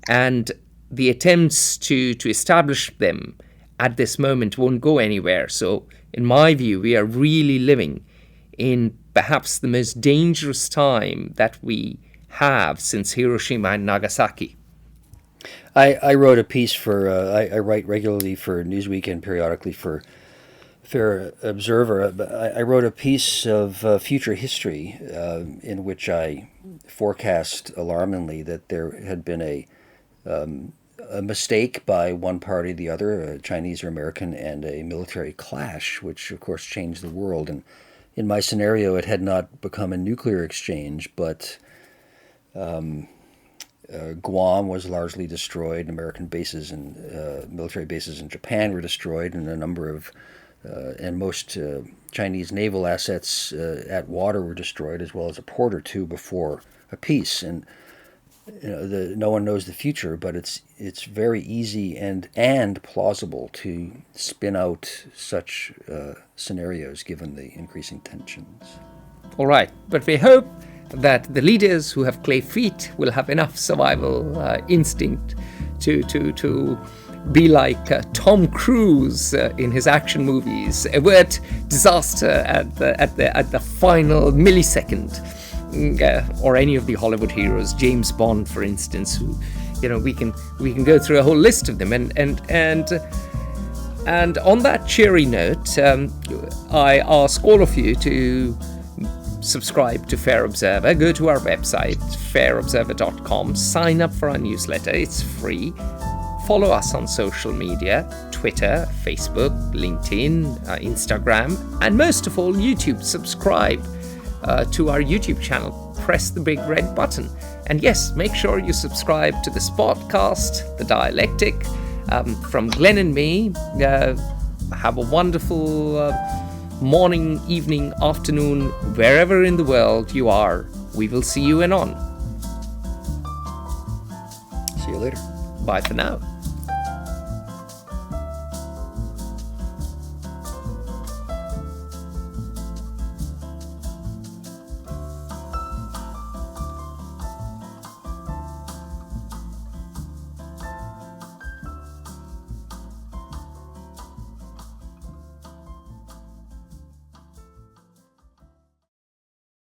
And the attempts to establish them at this moment won't go anywhere. So, in my view, we are really living in perhaps the most dangerous time that we have since Hiroshima and Nagasaki. I wrote a piece for, I write regularly for Newsweek and periodically for Fair Observer. I wrote a piece of future history in which I forecast alarmingly that there had been a mistake by one party or the other, a Chinese or American, and a military clash, which of course changed the world. And in my scenario, it had not become a nuclear exchange, but Guam was largely destroyed. American bases and military bases in Japan were destroyed, and a number of and most Chinese naval assets at water were destroyed, as well as a port or two before a peace. And no one knows the future, but it's very easy and plausible to spin out such scenarios given the increasing tensions. All right, but we hope that the leaders who have clay feet will have enough survival instinct to be like Tom Cruise in his action movies, avert disaster at the final millisecond, or any of the Hollywood heroes, James Bond, for instance, who, we can go through a whole list of them, and on that cheery note, I ask all of you to subscribe to Fair Observer. Go to our website, fairobserver.com. Sign up for our newsletter. It's free. Follow us on social media, Twitter, Facebook, LinkedIn, Instagram, and most of all, YouTube. Subscribe to our YouTube channel. Press the big red button. And yes, make sure you subscribe to this podcast, The Dialectic. From Glenn and me, have a wonderful morning, evening, afternoon, wherever in the world you are. We will see you anon. See you later. Bye for now.